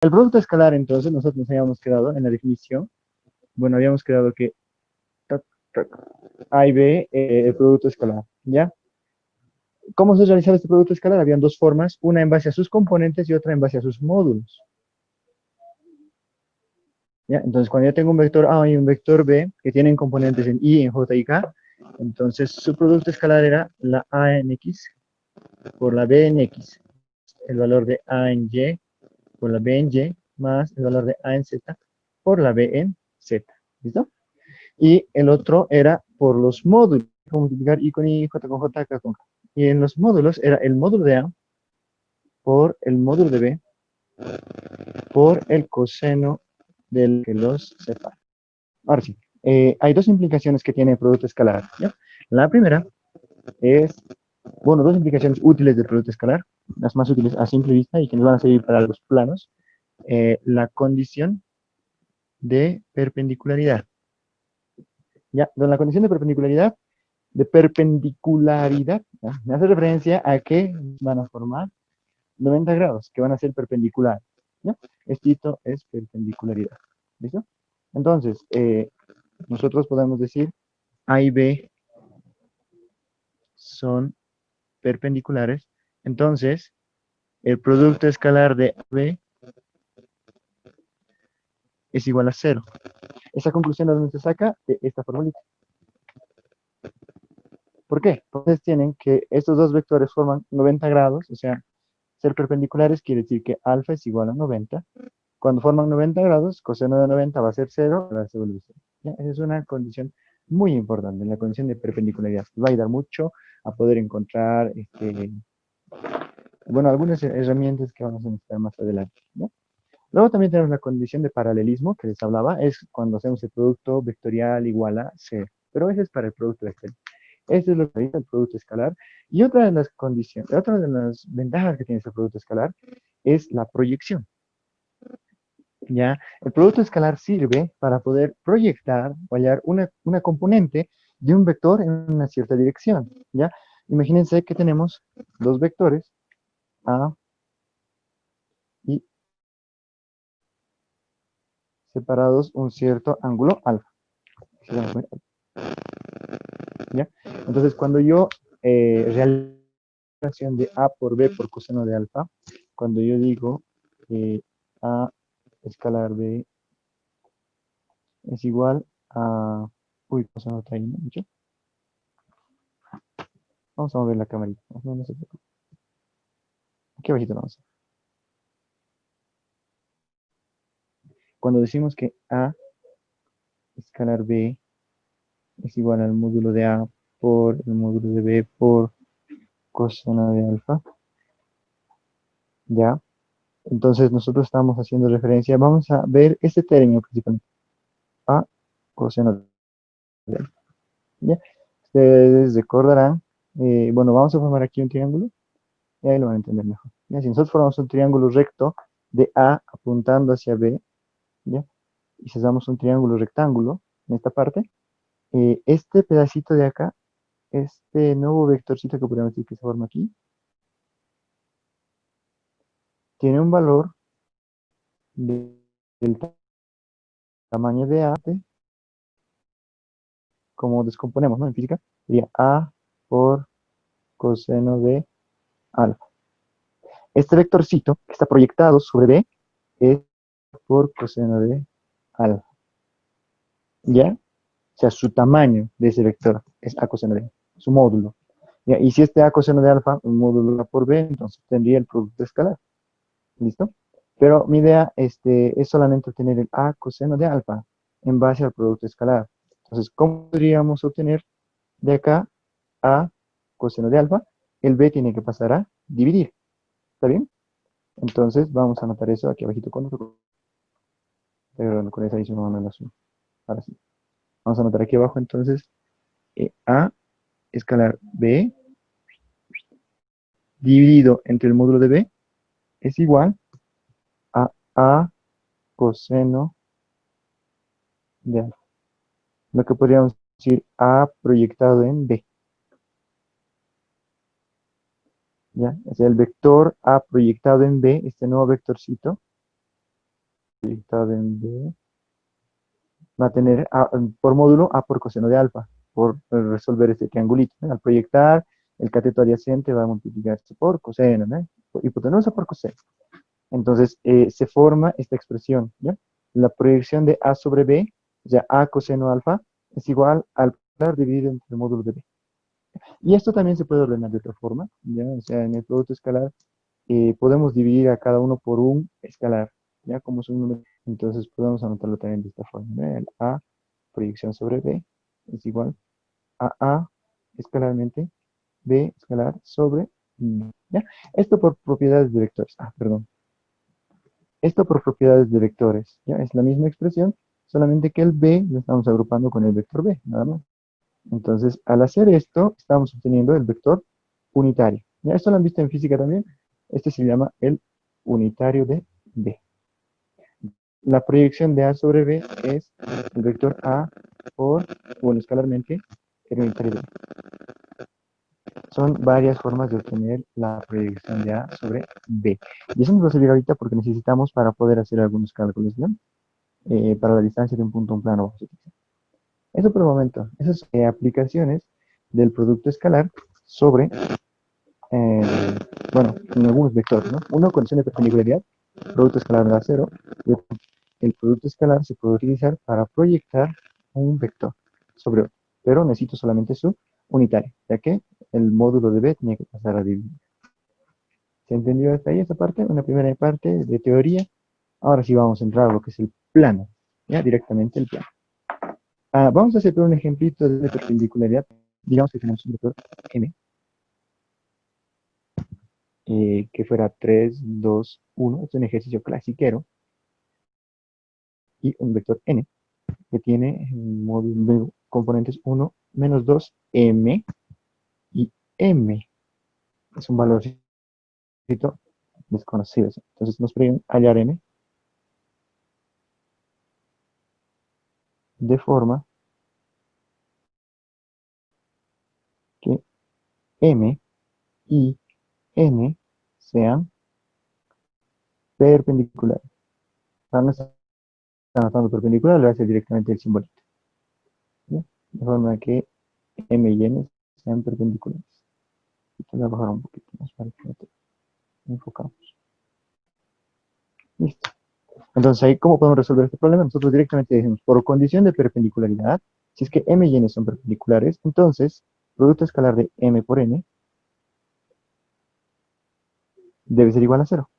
El producto escalar, entonces, nosotros nos habíamos quedado en la definición. Bueno, habíamos quedado que tac, tac, A y B, el producto escalar, ¿ya? ¿Cómo se realizaba este producto escalar? Habían dos formas, una en base a sus componentes y otra en base a sus módulos, ¿ya? Entonces, cuando yo tengo un vector A y un vector B que tienen componentes en I, en J y K, entonces su producto escalar era la A en X por la B en X, el valor de A en Y por la B en Y, más el valor de A en Z por la B en Z. ¿Listo? Y el otro era por los módulos, multiplicar I con I, J con J, K con K. Y en los módulos era el módulo de A por el módulo de B por el coseno del que los separa. Ahora sí, hay dos implicaciones que tiene el producto escalar, ¿ya? La primera es, bueno, dos implicaciones útiles del producto escalar, las más útiles a simple vista y que nos van a servir para los planos. La condición de perpendicularidad. ¿Ya? Entonces, la condición de perpendicularidad, ¿ya? Me hace referencia a que van a formar 90 grados, que van a ser perpendiculares. ¿Ya? Esto es perpendicularidad. ¿Listo? Entonces, nosotros podemos decir A y B son perpendiculares. Entonces, el producto escalar de AB es igual a cero. Esa conclusión es donde se saca de esta formulita. ¿Por qué? Entonces tienen que estos dos vectores forman 90 grados, o sea, ser perpendiculares quiere decir que alfa es igual a 90. Cuando forman 90 grados, coseno de 90 va a ser cero, va a ser cero. ¿Ya? Esa es una condición muy importante, la condición de perpendicularidad. Va a ayudar mucho a poder encontrar, bueno, algunas herramientas que vamos a necesitar más adelante. ¿No? Luego también tenemos la condición de paralelismo que les hablaba, es cuando hacemos el producto vectorial igual a cero, pero ese es para el producto vectorial. Este es lo que dice el producto escalar. Y otra de las condiciones, otra de las ventajas que tiene este producto escalar es la proyección. ¿Ya? El producto escalar sirve para poder proyectar o hallar una componente de un vector en una cierta dirección. ¿Ya? Imagínense que tenemos dos vectores, A y separados un cierto ángulo alfa. ¿Ya? Entonces, cuando yo realizo la relación de A por B por coseno de alfa, cuando yo digo A escalar B es igual a... Uy, coseno está ahí, ¿no? ¿Mucho? Vamos a mover la camarita. No, no se preocupe. Aquí abajito vamos. Cuando decimos que A escalar B es igual al módulo de A por el módulo de B por coseno de alfa, ¿ya? Entonces nosotros estamos haciendo referencia, vamos a ver este término principalmente, A coseno de alfa, ¿ya? Ustedes recordarán, bueno, vamos a formar aquí un triángulo, y ahí lo van a entender mejor. ¿Ya? Si nosotros formamos un triángulo recto de A apuntando hacia B, ¿ya? Y si damos un triángulo rectángulo en esta parte, este pedacito de acá, este nuevo vectorcito que podemos decir que se forma aquí, tiene un valor del tamaño de A, como descomponemos, ¿no? En física, sería A por coseno de alfa. Este vectorcito que está proyectado sobre B es por coseno de alfa. ¿Ya? O sea, su tamaño de ese vector es A coseno de, su módulo. ¿Ya? Y si este A coseno de alfa, un módulo A por B, entonces tendría el producto escalar. ¿Listo? Pero mi idea es solamente obtener el A coseno de alfa en base al producto escalar. Entonces, ¿cómo podríamos obtener de acá A coseno de alfa? El B tiene que pasar a dividir. ¿Está bien? Entonces, vamos a anotar eso aquí abajito con otro. Perdón, con esa hice una mano azul. Ahora sí. Vamos a anotar aquí abajo entonces A escalar B dividido entre el módulo de B es igual a A coseno de alfa. Lo que podríamos decir A proyectado en B. ¿Ya? Es el vector A proyectado en B, este nuevo vectorcito, proyectado en B va a tener por módulo A por coseno de alfa, por resolver este triangulito, ¿no? Al proyectar, el cateto adyacente va a multiplicarse por coseno, ¿no? Hipotenusa por coseno. Entonces, se forma esta expresión, ¿ya? La proyección de A sobre B, o sea, A coseno alfa, es igual al par dividido entre el módulo de B. Y esto también se puede ordenar de otra forma, ¿ya? O sea, en el producto escalar podemos dividir a cada uno por un escalar, ¿ya? Como es un número. Entonces podemos anotarlo también de esta forma, ¿no? El A proyección sobre B es igual a A escalarmente B escalar sobre B, ¿ya? Esto por propiedades de vectores. Perdón. Esto por propiedades de vectores, ¿ya? Es la misma expresión, solamente que el B lo estamos agrupando con el vector B, nada más. Entonces, al hacer esto, estamos obteniendo el vector unitario. ¿Ya? Esto lo han visto en física también. Este se llama el unitario de B. La proyección de A sobre B es el vector A por, bueno, escalarmente, el unitario de B. Son varias formas de obtener la proyección de A sobre B. Y eso nos va a servir ahorita porque necesitamos para poder hacer algunos cálculos, ¿no? Para la distancia de un punto a un plano. Eso por el momento. Esas aplicaciones del producto escalar sobre, bueno, en algunos vectores, ¿no? Uno, condición de perpendicularidad, producto escalar da cero. Y el producto escalar se puede utilizar para proyectar un vector sobre otro, pero necesito solamente su unitario, ya que el módulo de B tiene que pasar a dividir. ¿Se entendió hasta ahí esa parte? Una primera parte de teoría. Ahora sí vamos a entrar a lo que es el plano, ya directamente el plano. Vamos a hacer un ejemplito de perpendicularidad. Digamos que tenemos un vector M, que fuera 3, 2, 1. Es un ejercicio clasiquero. Y un vector N, que tiene componentes 1, menos 2, M y M. Es un valorcito desconocido. Entonces nos piden hallar M de forma que M y N sean perpendiculares. Para no estar anotando perpendicular, le voy a hacer directamente el simbolito, ¿sí? De forma que M y N sean perpendiculares. Voy a bajar un poquito más para que no te enfocamos. Listo. Entonces, ahí, ¿cómo podemos resolver este problema? Nosotros directamente decimos, por condición de perpendicularidad, si es que M y N son perpendiculares, entonces, producto escalar de M por N debe ser igual a cero,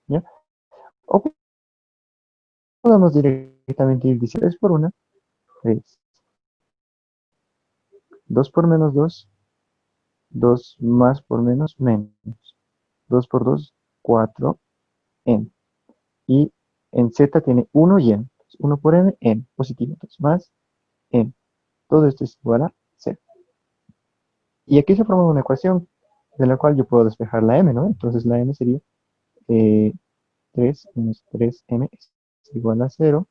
¿ya? O podemos directamente ir diciendo 3 por 1, 3. 2 por menos 2, 2 más por menos, menos. 2 por 2, 4, N. Y en Z tiene 1 y N. 1 por N, N, positivo. Entonces, más N. Todo esto es igual a 0. Y aquí se forma una ecuación de la cual yo puedo despejar la M, ¿no? Entonces la M sería 3 menos 3M es igual a 0.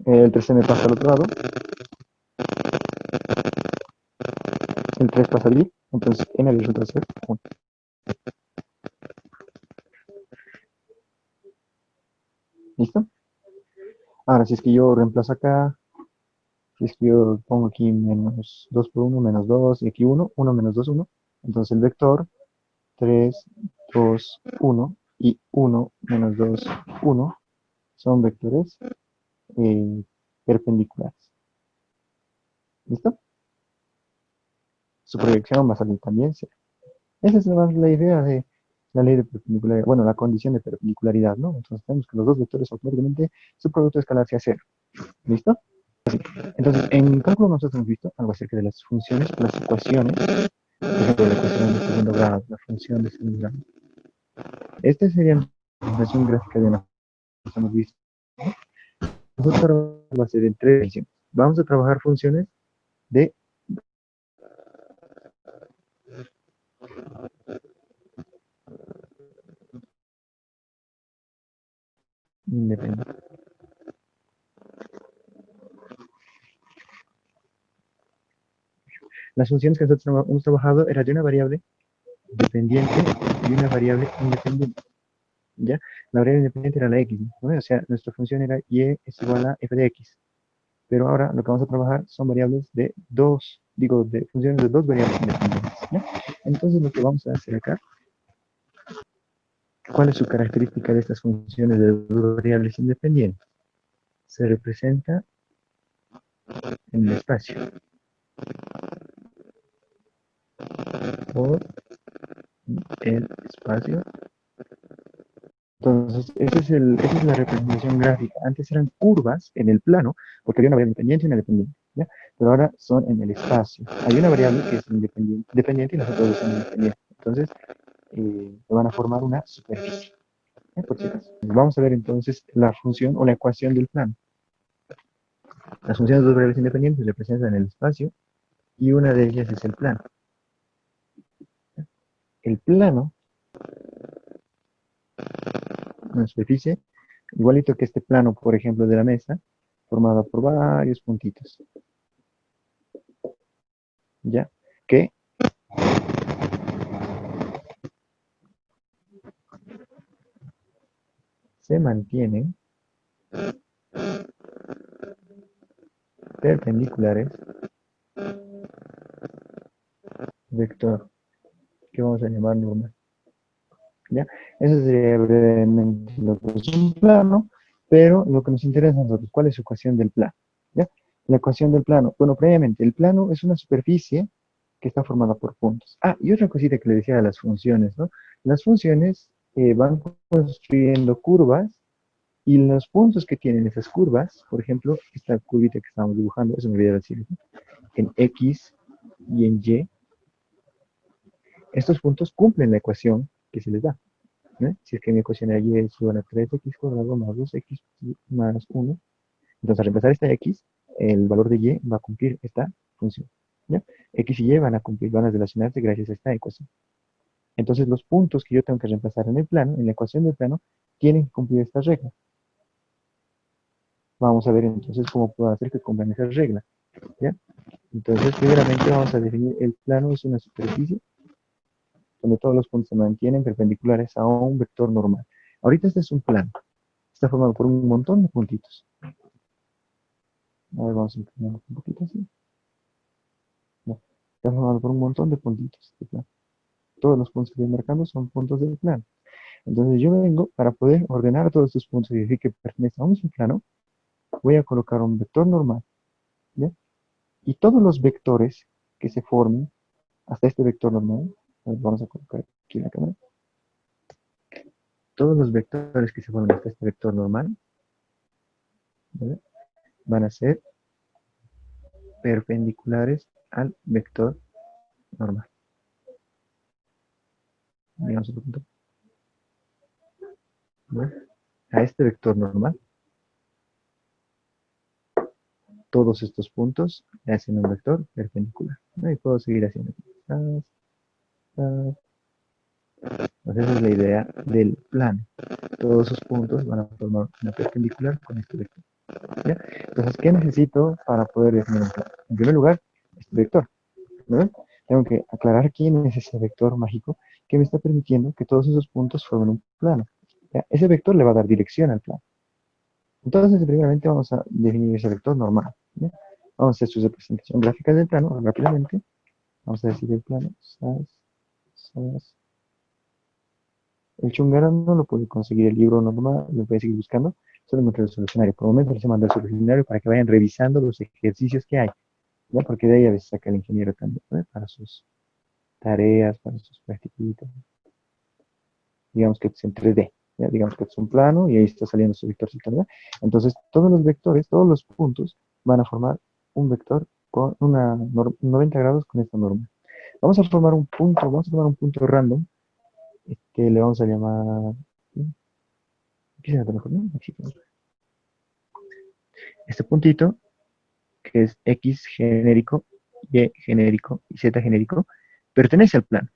El 3M pasa al otro lado. El 3 pasa a dividir. Entonces M resulta ser 1. ¿Listo? Ahora, si es que yo reemplazo acá, si es que yo pongo aquí menos 2 por 1, menos 2, y aquí 1, 1 menos 2, 1. Entonces el vector 3, 2, 1 y 1 menos 2, 1 son vectores perpendiculares. ¿Listo? Su proyección va a salir también cero. Esa es la idea de la ley de perpendicularidad, bueno, la condición de perpendicularidad, ¿no? Entonces tenemos que los dos vectores automáticamente su producto escalar sea cero. ¿Listo? Entonces, en cálculo nosotros hemos visto algo acerca de las funciones o las ecuaciones, por ejemplo, la ecuación de segundo grado, la función de segundo grado. Esta sería la representación gráfica de una que hemos visto. Nosotros vamos a hacer en tres dimensiones. Vamos a trabajar funciones de independencia. Las funciones que nosotros hemos trabajado eran de una variable dependiente y una variable independiente. ¿ya? La variable independiente era la x, ¿no? O sea, nuestra función era y es igual a f de x. Pero ahora lo que vamos a trabajar son variables de dos, digo, de funciones de dos variables independientes, ¿ya? Entonces lo que vamos a hacer acá, ¿cuál es su característica de estas funciones de dos variables independientes? Se representa en el espacio por el espacio. Entonces, esa es la representación gráfica. Antes eran curvas en el plano, porque había una variable independiente y una dependiente, ¿ya? Pero ahora son en el espacio. Hay una variable que es independiente, dependiente y las otras dos son independientes. Entonces, van a formar una superficie. ¿Ya? Por si acaso. Vamos a ver entonces la función o la ecuación del plano. Las funciones de dos variables independientes se representan en el espacio y una de ellas es el plano. El plano, una superficie, igualito que este plano, por ejemplo, de la mesa, formada por varios puntitos, ¿ya? Que se mantienen perpendiculares vector que vamos a llamar normal, ¿ya? Eso sería brevemente lo que es un plano, pero lo que nos interesa a nosotros, ¿cuál es su ecuación del plano? ¿Ya? La ecuación del plano, bueno, previamente, el plano es una superficie que está formada por puntos. Ah, y otra cosita que le decía de las funciones, ¿no? Las funciones van construyendo curvas y los puntos que tienen esas curvas, por ejemplo, esta curvita que estamos dibujando, eso me olvidé decir, ¿no? En X y en Y, estos puntos cumplen la ecuación que se les da, ¿no? Si es que mi ecuación era y es igual a 3x cuadrado más 2x más 1, entonces al reemplazar esta x, el valor de y va a cumplir esta función, ¿ya? X y y van a cumplir, van a relacionarse gracias a esta ecuación. Entonces los puntos que yo tengo que reemplazar en el plano, en la ecuación del plano, tienen que cumplir esta regla. Vamos a ver entonces cómo puedo hacer que cumplan esa regla, ¿ya? Entonces, primeramente vamos a definir el plano es una superficie donde todos los puntos se mantienen perpendiculares a un vector normal. Ahorita este es un plano. Está formado por un montón de puntitos. A ver, vamos a inclinar un poquito así. No. Está formado por un montón de puntitos este plano. Todos los puntos que estoy marcando son puntos del plano. Entonces yo vengo para poder ordenar todos estos puntos y decir que pertenecen a un mismo plano. Voy a colocar un vector normal, ¿ya? Y todos los vectores que se formen hasta este vector normal, vamos a colocar aquí en la cámara, todos los vectores que se formen hasta este vector normal, ¿vale? Van a ser perpendiculares al vector normal. Digamos otro punto, ¿vale? A este vector normal, todos estos puntos le hacen un vector perpendicular, ¿no? Y puedo seguir haciendo. Entonces esa es la idea del plano. Todos esos puntos van a formar una perpendicular con este vector, ¿ya? Entonces, ¿qué necesito para poder definir un plano? En primer lugar, este vector, ¿no? Tengo que aclarar quién es ese vector mágico que me está permitiendo que todos esos puntos formen un plano, ¿ya? Ese vector le va a dar dirección al plano. Entonces, primeramente vamos a definir ese vector normal, ¿ya? Vamos a hacer su representación gráfica del plano rápidamente. Vamos a decir el plano, el chungara no lo puede conseguir el libro normal, lo puede seguir buscando, solo encontré el solucionario. Por el momento les he mandado el solucionario para que vayan revisando los ejercicios que hay, ¿ya? Porque de ahí a veces saca el ingeniero también, ¿no? Para sus tareas, para sus practiquitas. Digamos que es en 3D, ¿ya? Digamos que es un plano y ahí está saliendo su vectorcito, ¿verdad? Entonces, todos los vectores, todos los puntos van a formar un vector con 90 grados con esta norma. Vamos a tomar un punto random que le vamos a llamar, ¿qué será mejor, no? Aquí, este puntito, que es X genérico, Y genérico y Z genérico, pertenece al plano,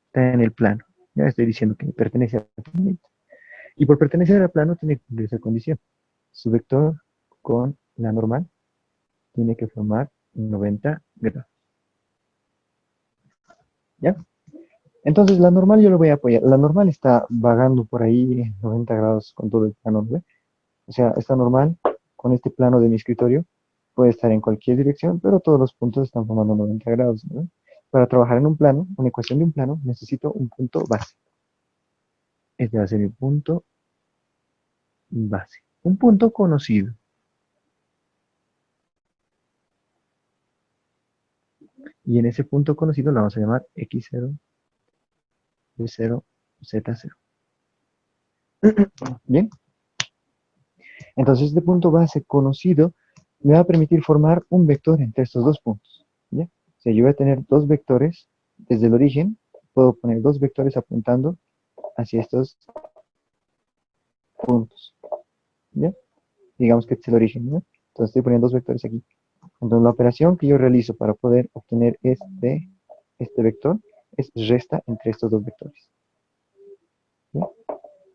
está en el plano. Ya estoy diciendo que pertenece al plano. Y por pertenecer al plano tiene que cumplir esa condición. Su vector con la normal tiene que formar 90 grados. ¿Ya? Entonces, la normal yo lo voy a apoyar. La normal está vagando por ahí en 90 grados con todo el plano, ¿no ve? O sea, esta normal con este plano de mi escritorio puede estar en cualquier dirección, pero todos los puntos están formando 90 grados, ¿no? Para trabajar en un plano, una ecuación de un plano, necesito un punto base. Este va a ser mi punto base. Un punto conocido. Y en ese punto conocido lo vamos a llamar x0, y0, z0. Bien, entonces este punto base conocido me va a permitir formar un vector entre estos dos puntos. ¿Ya? O sea, yo voy a tener dos vectores desde el origen, puedo poner dos vectores apuntando hacia estos puntos. ¿Ya? Digamos que este es el origen, ¿no? Entonces estoy poniendo dos vectores aquí. Entonces la operación que yo realizo para poder obtener este vector es resta entre estos dos vectores. ¿Ya?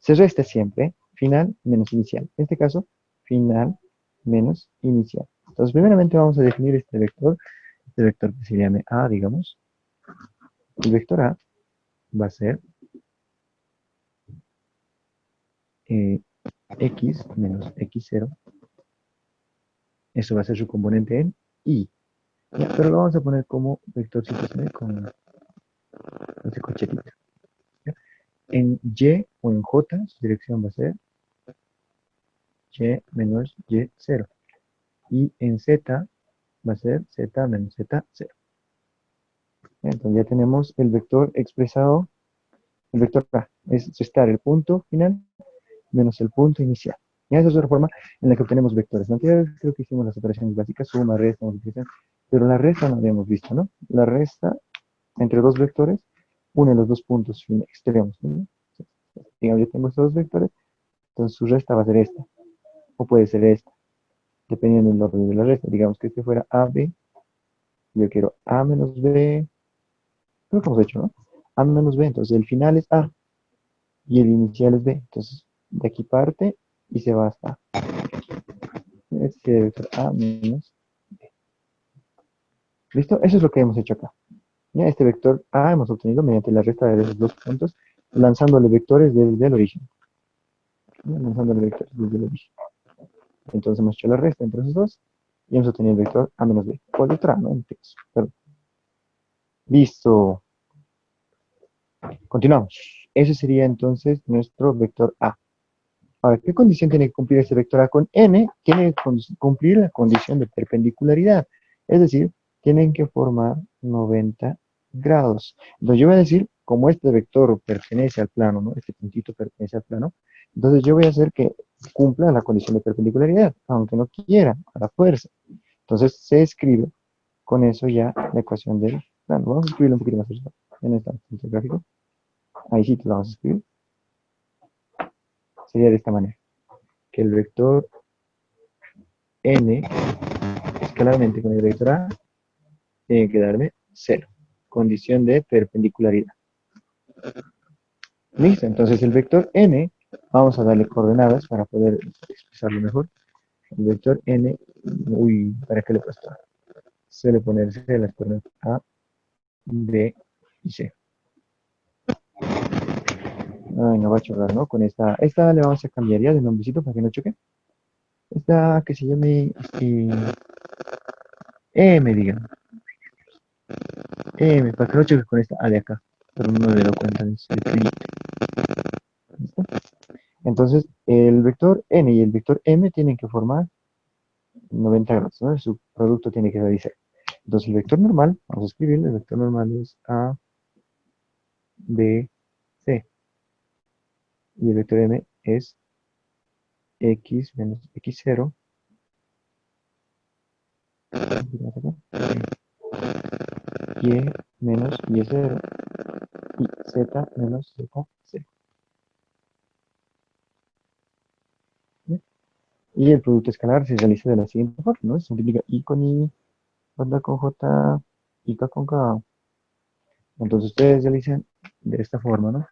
Se resta siempre final menos inicial. En este caso, final menos inicial. Entonces, primeramente vamos a definir este vector. Este vector que se llame A, digamos. El vector A va a ser x menos x0. Eso va a ser su componente en y. ¿Ya? Pero lo vamos a poner como vectorcito con este cochetito. ¿Ya? En y o en j, su dirección va a ser y menos y0. Y en z va a ser z menos z0. Entonces ya tenemos el vector expresado, el vector A, es restar el punto final menos el punto inicial. Y esa es otra forma en la que obtenemos vectores. En la anterior creo que hicimos las operaciones básicas, suma, resta, multiplicación, pero la resta no habíamos visto, ¿no? La resta entre dos vectores une los dos puntos extremos, ¿no? Digamos, yo tengo estos dos vectores, entonces su resta va a ser esta, o puede ser esta, dependiendo del orden de la resta. Digamos que este fuera AB, yo quiero A menos B, creo que hemos hecho, ¿no? A menos B, entonces el final es A y el inicial es B. Entonces, de aquí parte y se va hasta A. Este debe ser A menos B. ¿Listo? Eso es lo que hemos hecho acá. ¿Ya? Este vector A hemos obtenido mediante la resta de esos dos puntos, lanzándole vectores desde el origen. ¿Ya? Lanzándole vectores desde el origen. Entonces hemos hecho la resta entre esos dos y hemos obtenido el vector A menos B. O el vector A, ¿no? En este caso. Perdón. Listo. Continuamos. Ese sería entonces nuestro vector A. Ahora, ¿qué condición tiene que cumplir este vector A con n? Tiene que cumplir la condición de perpendicularidad. Es decir, tienen que formar 90 grados. Entonces yo voy a decir, como este vector pertenece al plano, ¿no? Este puntito pertenece al plano, entonces yo voy a hacer que cumpla la condición de perpendicularidad, aunque no quiera, a la fuerza. Entonces se escribe con eso ya la ecuación del plano. Vamos a escribirlo un poquito más arriba, en este gráfico. Ahí sí te lo vamos a escribir. Sería de esta manera. Que el vector n escalarmente con el vector A tiene que darme 0. Condición de perpendicularidad. Listo, entonces el vector n, vamos a darle coordenadas para poder expresarlo mejor. El vector n, uy, ¿para qué le he puesto? Suele ponerse las coordenadas A, B y C. Ay, no va a chocar, ¿no? Con esta le vamos a cambiar ya de nombrecito para que no choque. Esta que se llame M, digamos. Para que no choque con esta A de acá. Pero no me he dado cuenta de ese detallito. ¿Listo? Entonces, el vector n y el vector m tienen que formar 90 grados, ¿no? Su producto tiene que realizar. Entonces, el vector normal, vamos a escribirlo, el vector normal es A, B, C. Y el vector m es x menos x0, y menos y0, y z menos z0. ¿Sí? Y el producto escalar se realiza de la siguiente forma, ¿no? Se multiplica i con i, j con j, y k con k. Entonces ustedes realizan de esta forma, ¿no?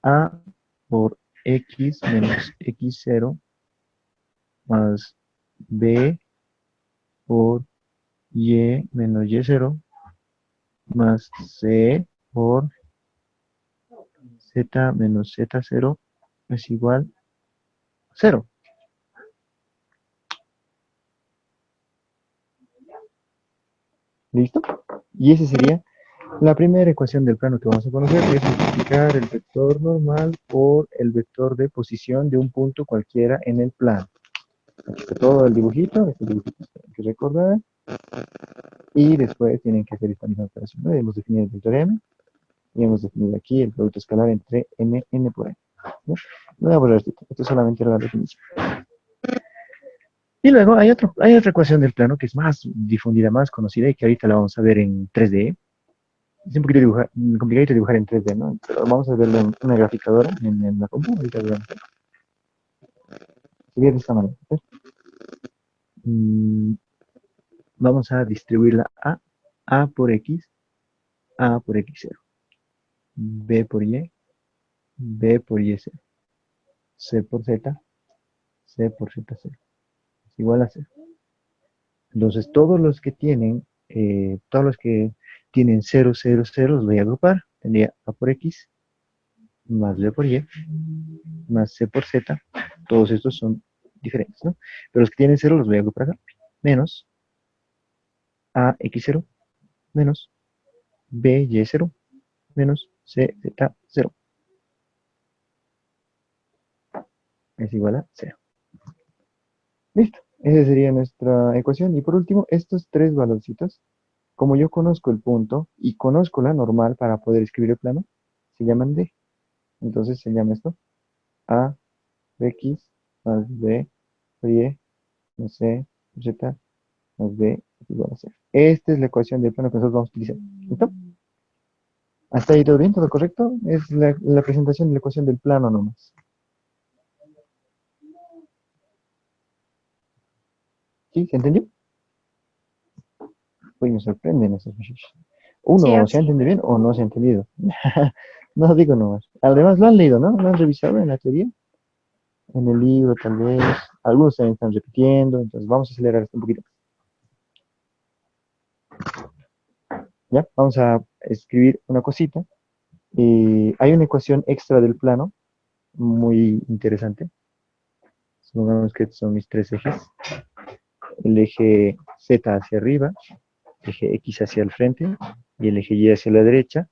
A por x menos x0 más b por y menos y0 más c por z menos z0 es igual a 0. ¿Listo? Y esa sería la primera ecuación del plano que vamos a conocer, que es multiplicar el vector normal por el vector de posición de un punto cualquiera en el plano. Aquí está todo el dibujito, este dibujito tienen que recordar. Y después tienen que hacer esta misma operación, ¿no? Hemos definido el vector m, y hemos definido aquí el producto escalar entre n por n, ¿no? No voy a borrar esto solamente era la definición. Y luego hay otra ecuación del plano que es más difundida, más conocida y que ahorita la vamos a ver en 3D. Es un poquito complicado dibujar en 3D, ¿no? Pero vamos a verlo en una graficadora, en la compu. Ahorita lo vamos a ver. Sería de esta manera. Vamos a distribuirla a por x, a por x0, b por y, b por y0, c por z, c por z0, es igual a 0. Entonces todos los que tienen 0, 0, 0 los voy a agrupar. Tendría a por x más b por y más c por z. Todos estos son diferentes, ¿no? Pero los que tienen 0 los voy a agrupar acá. Menos a x0 menos b y0 menos c z0 es igual a 0. Listo. Esa sería nuestra ecuación. Y por último, estos tres valorcitos, como yo conozco el punto y conozco la normal para poder escribir el plano, se llaman D. Entonces se llama esto A de X más B por Y más C por Z más D igual a 0. Esta es la ecuación del plano que nosotros vamos a utilizar. ¿Listo? ¿Hasta ahí todo bien? ¿Todo correcto? Es la presentación de la ecuación del plano nomás. ¿Sí? ¿Se entendió? Uy, me sorprenden esos muchachos. Sí, Uno, ¿se ha así. entendido bien o no se ha entendido? No digo nomás. Además, lo han leído, ¿no? Lo han revisado en la teoría, en el libro, tal vez. Algunos también están repitiendo, entonces vamos a acelerar esto un poquito. ¿Ya? Vamos a escribir una cosita. Hay una ecuación extra del plano, muy interesante. Supongamos que son mis tres ejes. El eje Z hacia arriba, el eje X hacia el frente y el eje Y hacia la derecha.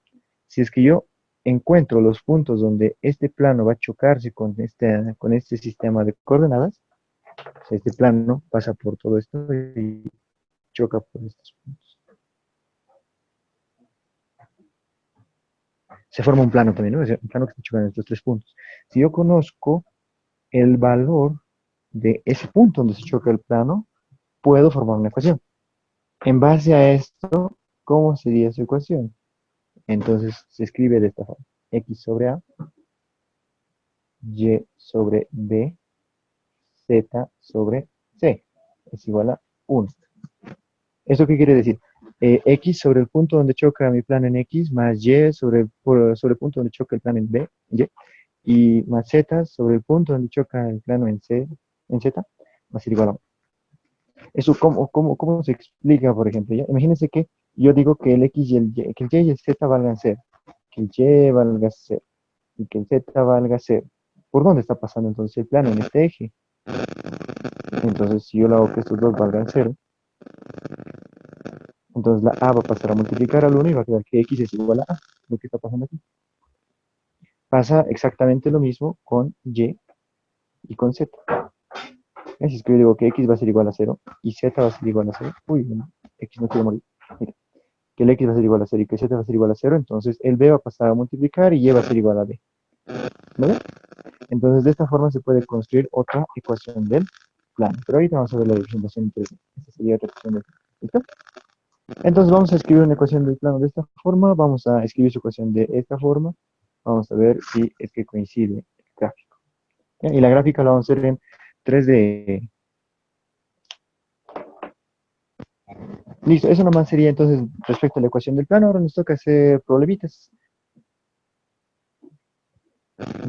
Si es que yo encuentro los puntos donde este plano va a chocarse con este sistema de coordenadas, o sea, este plano pasa por todo esto y choca por estos puntos. Se forma un plano también, ¿no? Es un plano que se choca en estos tres puntos. Si yo conozco el valor de ese punto donde se choca el plano, puedo formar una ecuación. En base a esto, ¿cómo sería su ecuación? Entonces se escribe de esta forma. X sobre A, Y sobre B, Z sobre C es igual a 1. ¿Eso qué quiere decir? X sobre el punto donde choca mi plano en X más Y sobre el punto donde choca el plano en B, y más Z sobre el punto donde choca el plano en Z, va a ser igual a 1. ¿Eso cómo se explica, por ejemplo? ¿Ya? Imagínense que yo digo que el X y que el Y y el Z valgan 0, que el Y valga 0 y que el Z valga 0. ¿Por dónde está pasando entonces el plano? En este eje. Entonces, si yo lo hago que estos dos valgan 0, entonces la A va a pasar a multiplicar al 1 y va a quedar que X es igual a A, lo que está pasando aquí. Pasa exactamente lo mismo con y con Z. Así es que yo digo que X va a ser igual a 0 y Z va a ser igual a 0. Uy, no, X no quiere morir. Mira, que el X va a ser igual a 0 y que Z va a ser igual a 0, entonces el B va a pasar a multiplicar y Y va a ser igual a B. ¿Vale? Entonces de esta forma se puede construir otra ecuación del plano. Pero ahorita vamos a ver la representación interesante. Esta sería otra ecuación del plano. ¿Listo? Entonces vamos a escribir una ecuación del plano de esta forma. Vamos a escribir su ecuación de esta forma. Vamos a ver si es que coincide el gráfico. ¿Ya? Y la gráfica la vamos a hacer en 3D. Listo, eso nomás sería entonces respecto a la ecuación del plano. Ahora nos toca hacer problemitas.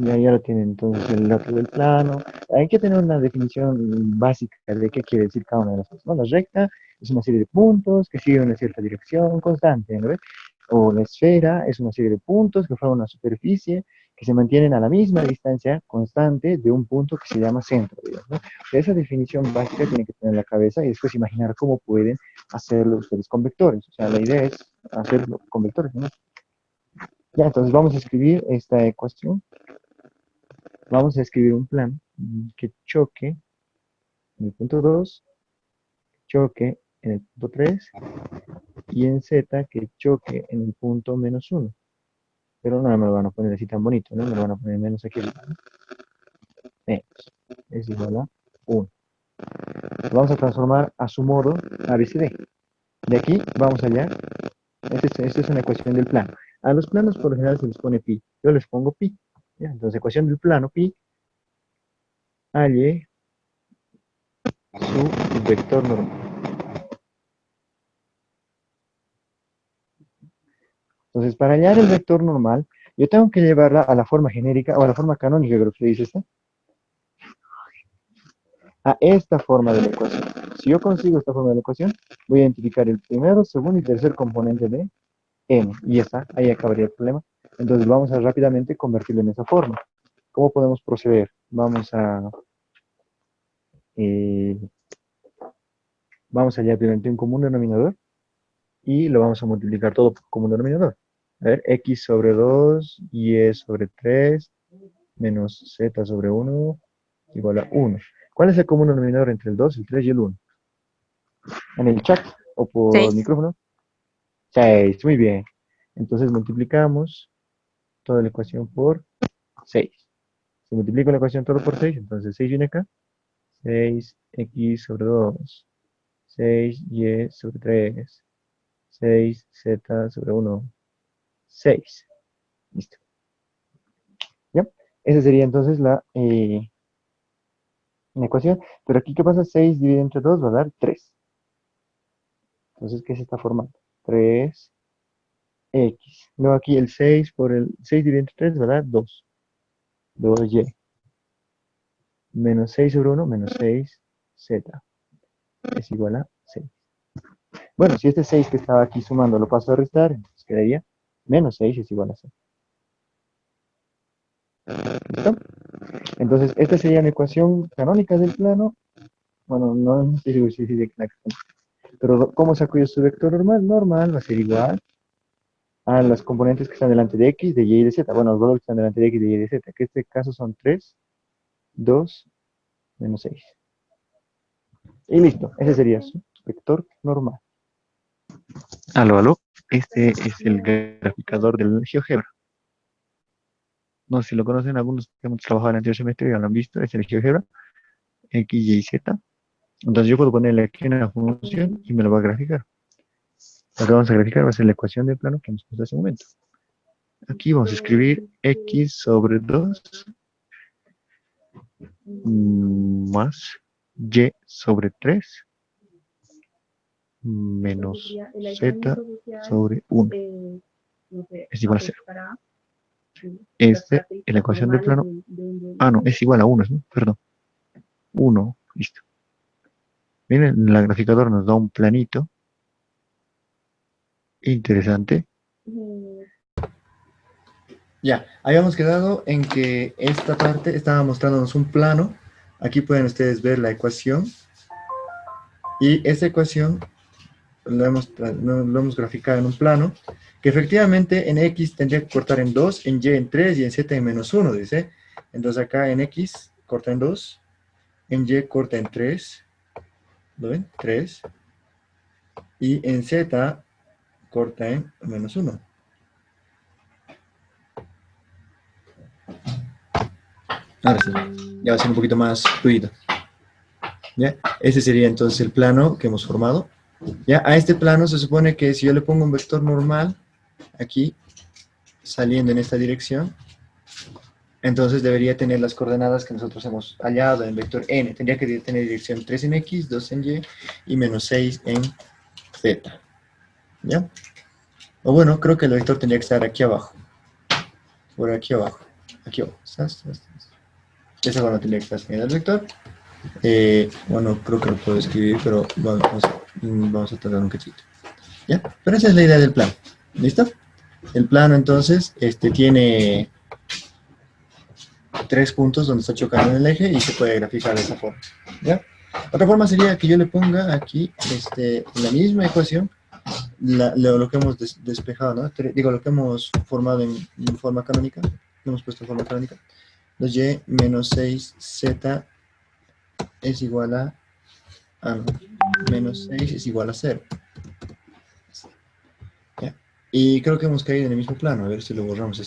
Ya lo tienen entonces el dato del plano. Hay que tener una definición básica de qué quiere decir cada una de las cosas, ¿no? La recta es una serie de puntos que siguen una cierta dirección constante, ¿no ves? o la esfera es una serie de puntos que forman una superficie que se mantienen a la misma distancia constante de un punto que se llama centro, digamos, ¿no? Esa definición básica tienen que tener en la cabeza y después imaginar cómo pueden hacerlo ustedes con vectores. O sea, la idea es hacerlo con vectores, ¿no? Ya, entonces vamos a escribir esta ecuación. Vamos a escribir un plan que choque en el punto 2, choque en el punto 3 y en Z que choque en el punto -1. Pero no me lo van a poner así tan bonito, ¿no? Me lo van a poner menos aquí. Menos es igual a 1. Vamos a transformar a su modo ABCD. De aquí vamos allá. Esta es una ecuación del plano. A los planos por lo general se les pone pi. Yo les pongo pi. ¿Ya? Entonces, ecuación del plano pi halle su vector normal. Entonces, para hallar el vector normal, yo tengo que llevarla a la forma genérica o a la forma canónica, creo que se dice esta. A esta forma de la ecuación. Si yo consigo esta forma de la ecuación, voy a identificar el primero, segundo y tercer componente de n. Y ya está, ahí acabaría el problema. Entonces vamos a rápidamente convertirlo en esa forma. ¿Cómo podemos proceder? Vamos a hallar primeramente un común denominador y lo vamos a multiplicar todo por común denominador. A ver, x sobre 2, y sobre 3, menos z sobre 1, igual a 1. ¿Cuál es el común denominador entre el 2, el 3 y el 1? ¿En el chat o por 6. micrófono? 6, muy bien. Entonces multiplicamos toda la ecuación por 6. Si multiplico la ecuación todo por 6, entonces 6 viene acá. 6x sobre 2, 6y sobre 3, 6z sobre 1, 6. Listo. ¿Ya? Esa sería entonces la ecuación. Pero aquí, ¿qué pasa? 6 dividido entre 2 va a dar 3. Entonces, ¿qué se está formando? 3x. Luego aquí el 6 por el 6 dividido entre 3 va a dar 2. 2y. Menos 6 sobre 1, menos 6z. Es igual a 6. Bueno, si este 6 que estaba aquí sumando lo paso a restar, entonces quedaría menos 6 es igual a 6. ¿Listo? Entonces, esta sería la ecuación canónica del plano. Bueno, no estoy seguro si es exacta. Pero, ¿cómo saco yo su vector normal? Normal va a ser igual a las componentes que están delante de x, de y y de z. Bueno, los valores que están delante de x, de y y de z, que en este caso son 3, 2, menos 6. Y listo, ese sería su vector normal. Aló, aló. Este es el graficador del GeoGebra. No sé si lo conocen, algunos que hemos trabajado en el anterior semestre ya lo han visto, es el GeoGebra, X, Y, Z. Entonces yo puedo ponerle aquí una función y me lo va a graficar. Lo que vamos a graficar va a ser la ecuación del plano que hemos puesto hace un momento. Aquí vamos a escribir X sobre 2 más Y sobre 3 menos Z sobre 1 es igual a 0. Esta es la ecuación del plano. Ah, no, es igual a 1, ¿no? Perdón. 1, listo. Miren, la graficadora nos da un planito interesante. Ya, habíamos quedado en que esta parte estaba mostrándonos un plano. Aquí pueden ustedes ver la ecuación. Y esta ecuación lo hemos graficado en un plano que efectivamente en X tendría que cortar en 2, en Y en 3 y en Z en menos 1, dice. Entonces acá en X corta en 2, en Y corta en 3, ¿lo ven? 3. Y en Z corta en menos 1. Ahora sí, ya va a ser un poquito más fluido. ¿Ya? Ese sería entonces el plano que hemos formado. ¿Ya? A este plano se supone que si yo le pongo un vector normal aquí, saliendo en esta dirección, entonces debería tener las coordenadas que nosotros hemos hallado en vector n. Tendría que tener dirección 3 en x, 2 en y y menos 6 en z. ¿Ya? O bueno, creo que el vector tendría que estar aquí abajo. Por aquí abajo. Aquí abajo. De esa forma tendría que estar saliendo el vector. Bueno, creo que lo puedo escribir, pero vamos a tardar un cachito. ¿Ya? Pero esa es la idea del plan. ¿Listo? El plano entonces tiene 3 puntos donde está chocando en el eje y se puede graficar de esa forma. ¿Ya? Otra forma sería que yo le ponga aquí la misma ecuación, lo que hemos despejado, ¿no? Digo, lo que hemos formado en forma canónica, lo hemos puesto en forma canónica. 2y menos 6z es igual no, menos 6 es igual a 0. ¿Ya? Y creo que hemos caído en el mismo plano. A ver si lo borramos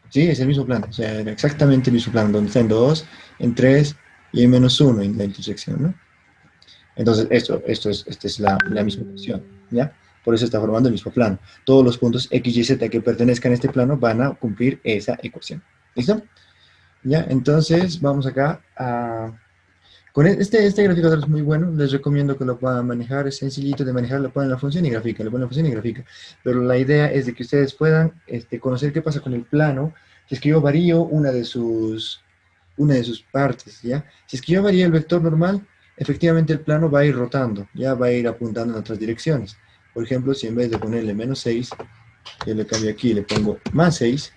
Sí, es el mismo plano. O sea, era exactamente el mismo plano, donde está en 2, en 3 y en -1 en la intersección, ¿no? Entonces, esta es la misma ecuación, ¿ya? Por eso está formando el mismo plano. Todos los puntos x, y, z que pertenezcan a este plano van a cumplir esa ecuación. ¿Listo? ¿Ya? Entonces, vamos acá a... Con este graficador es muy bueno, les recomiendo que lo puedan manejar, es sencillito de manejar, lo ponen la función y gráfica, lo ponen la función y gráfica. Pero la idea es de que ustedes puedan conocer qué pasa con el plano, si es que yo varío una de sus partes, ¿ya? Si es que yo varío el vector normal, efectivamente el plano va a ir rotando, ya va a ir apuntando en otras direcciones. Por ejemplo, si en vez de ponerle -6, yo le cambio aquí y le pongo +6,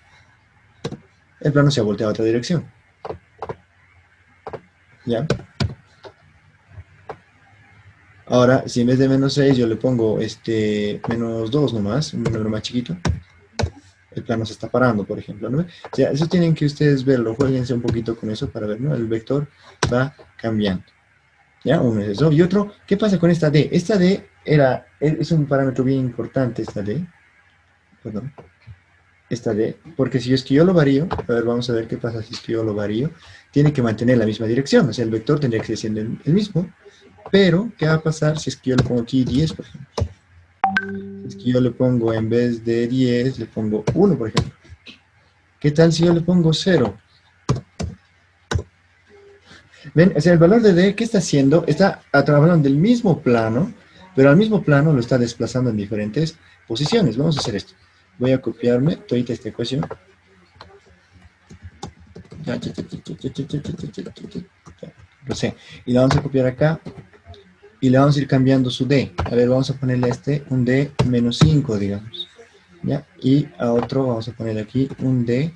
el plano se ha volteado a otra dirección, ¿ya? Ahora, si en vez de -6 yo le pongo -2 nomás, un número más chiquito, el plano se está parando, por ejemplo, ¿no? O sea, eso tienen que ustedes verlo, jueguense un poquito con eso para ver, ¿no? El vector va cambiando, ¿ya? Uno es eso. Y otro, ¿qué pasa con esta D? Esta D es un parámetro bien importante, esta D, perdón, esta D, porque si es que yo lo varío, a ver, vamos a ver qué pasa si es que yo lo varío, tiene que mantener la misma dirección, o sea, el vector tendría que seguir siendo el mismo, pero, ¿qué va a pasar si es que yo le pongo aquí 10, por ejemplo? Si es que yo le pongo, en vez de 10, le pongo 1, por ejemplo. ¿Qué tal si yo le pongo 0? ¿Ven? O sea, el valor de D, ¿qué está haciendo? Está trabajando del mismo plano, pero al mismo plano lo está desplazando en diferentes posiciones. Vamos a hacer esto. Voy a copiarme toda esta ecuación. Lo sé. Y la vamos a copiar acá. Y le vamos a ir cambiando su D. A ver, vamos a ponerle a un D menos 5, digamos. ¿Ya? Y a otro vamos a ponerle aquí un D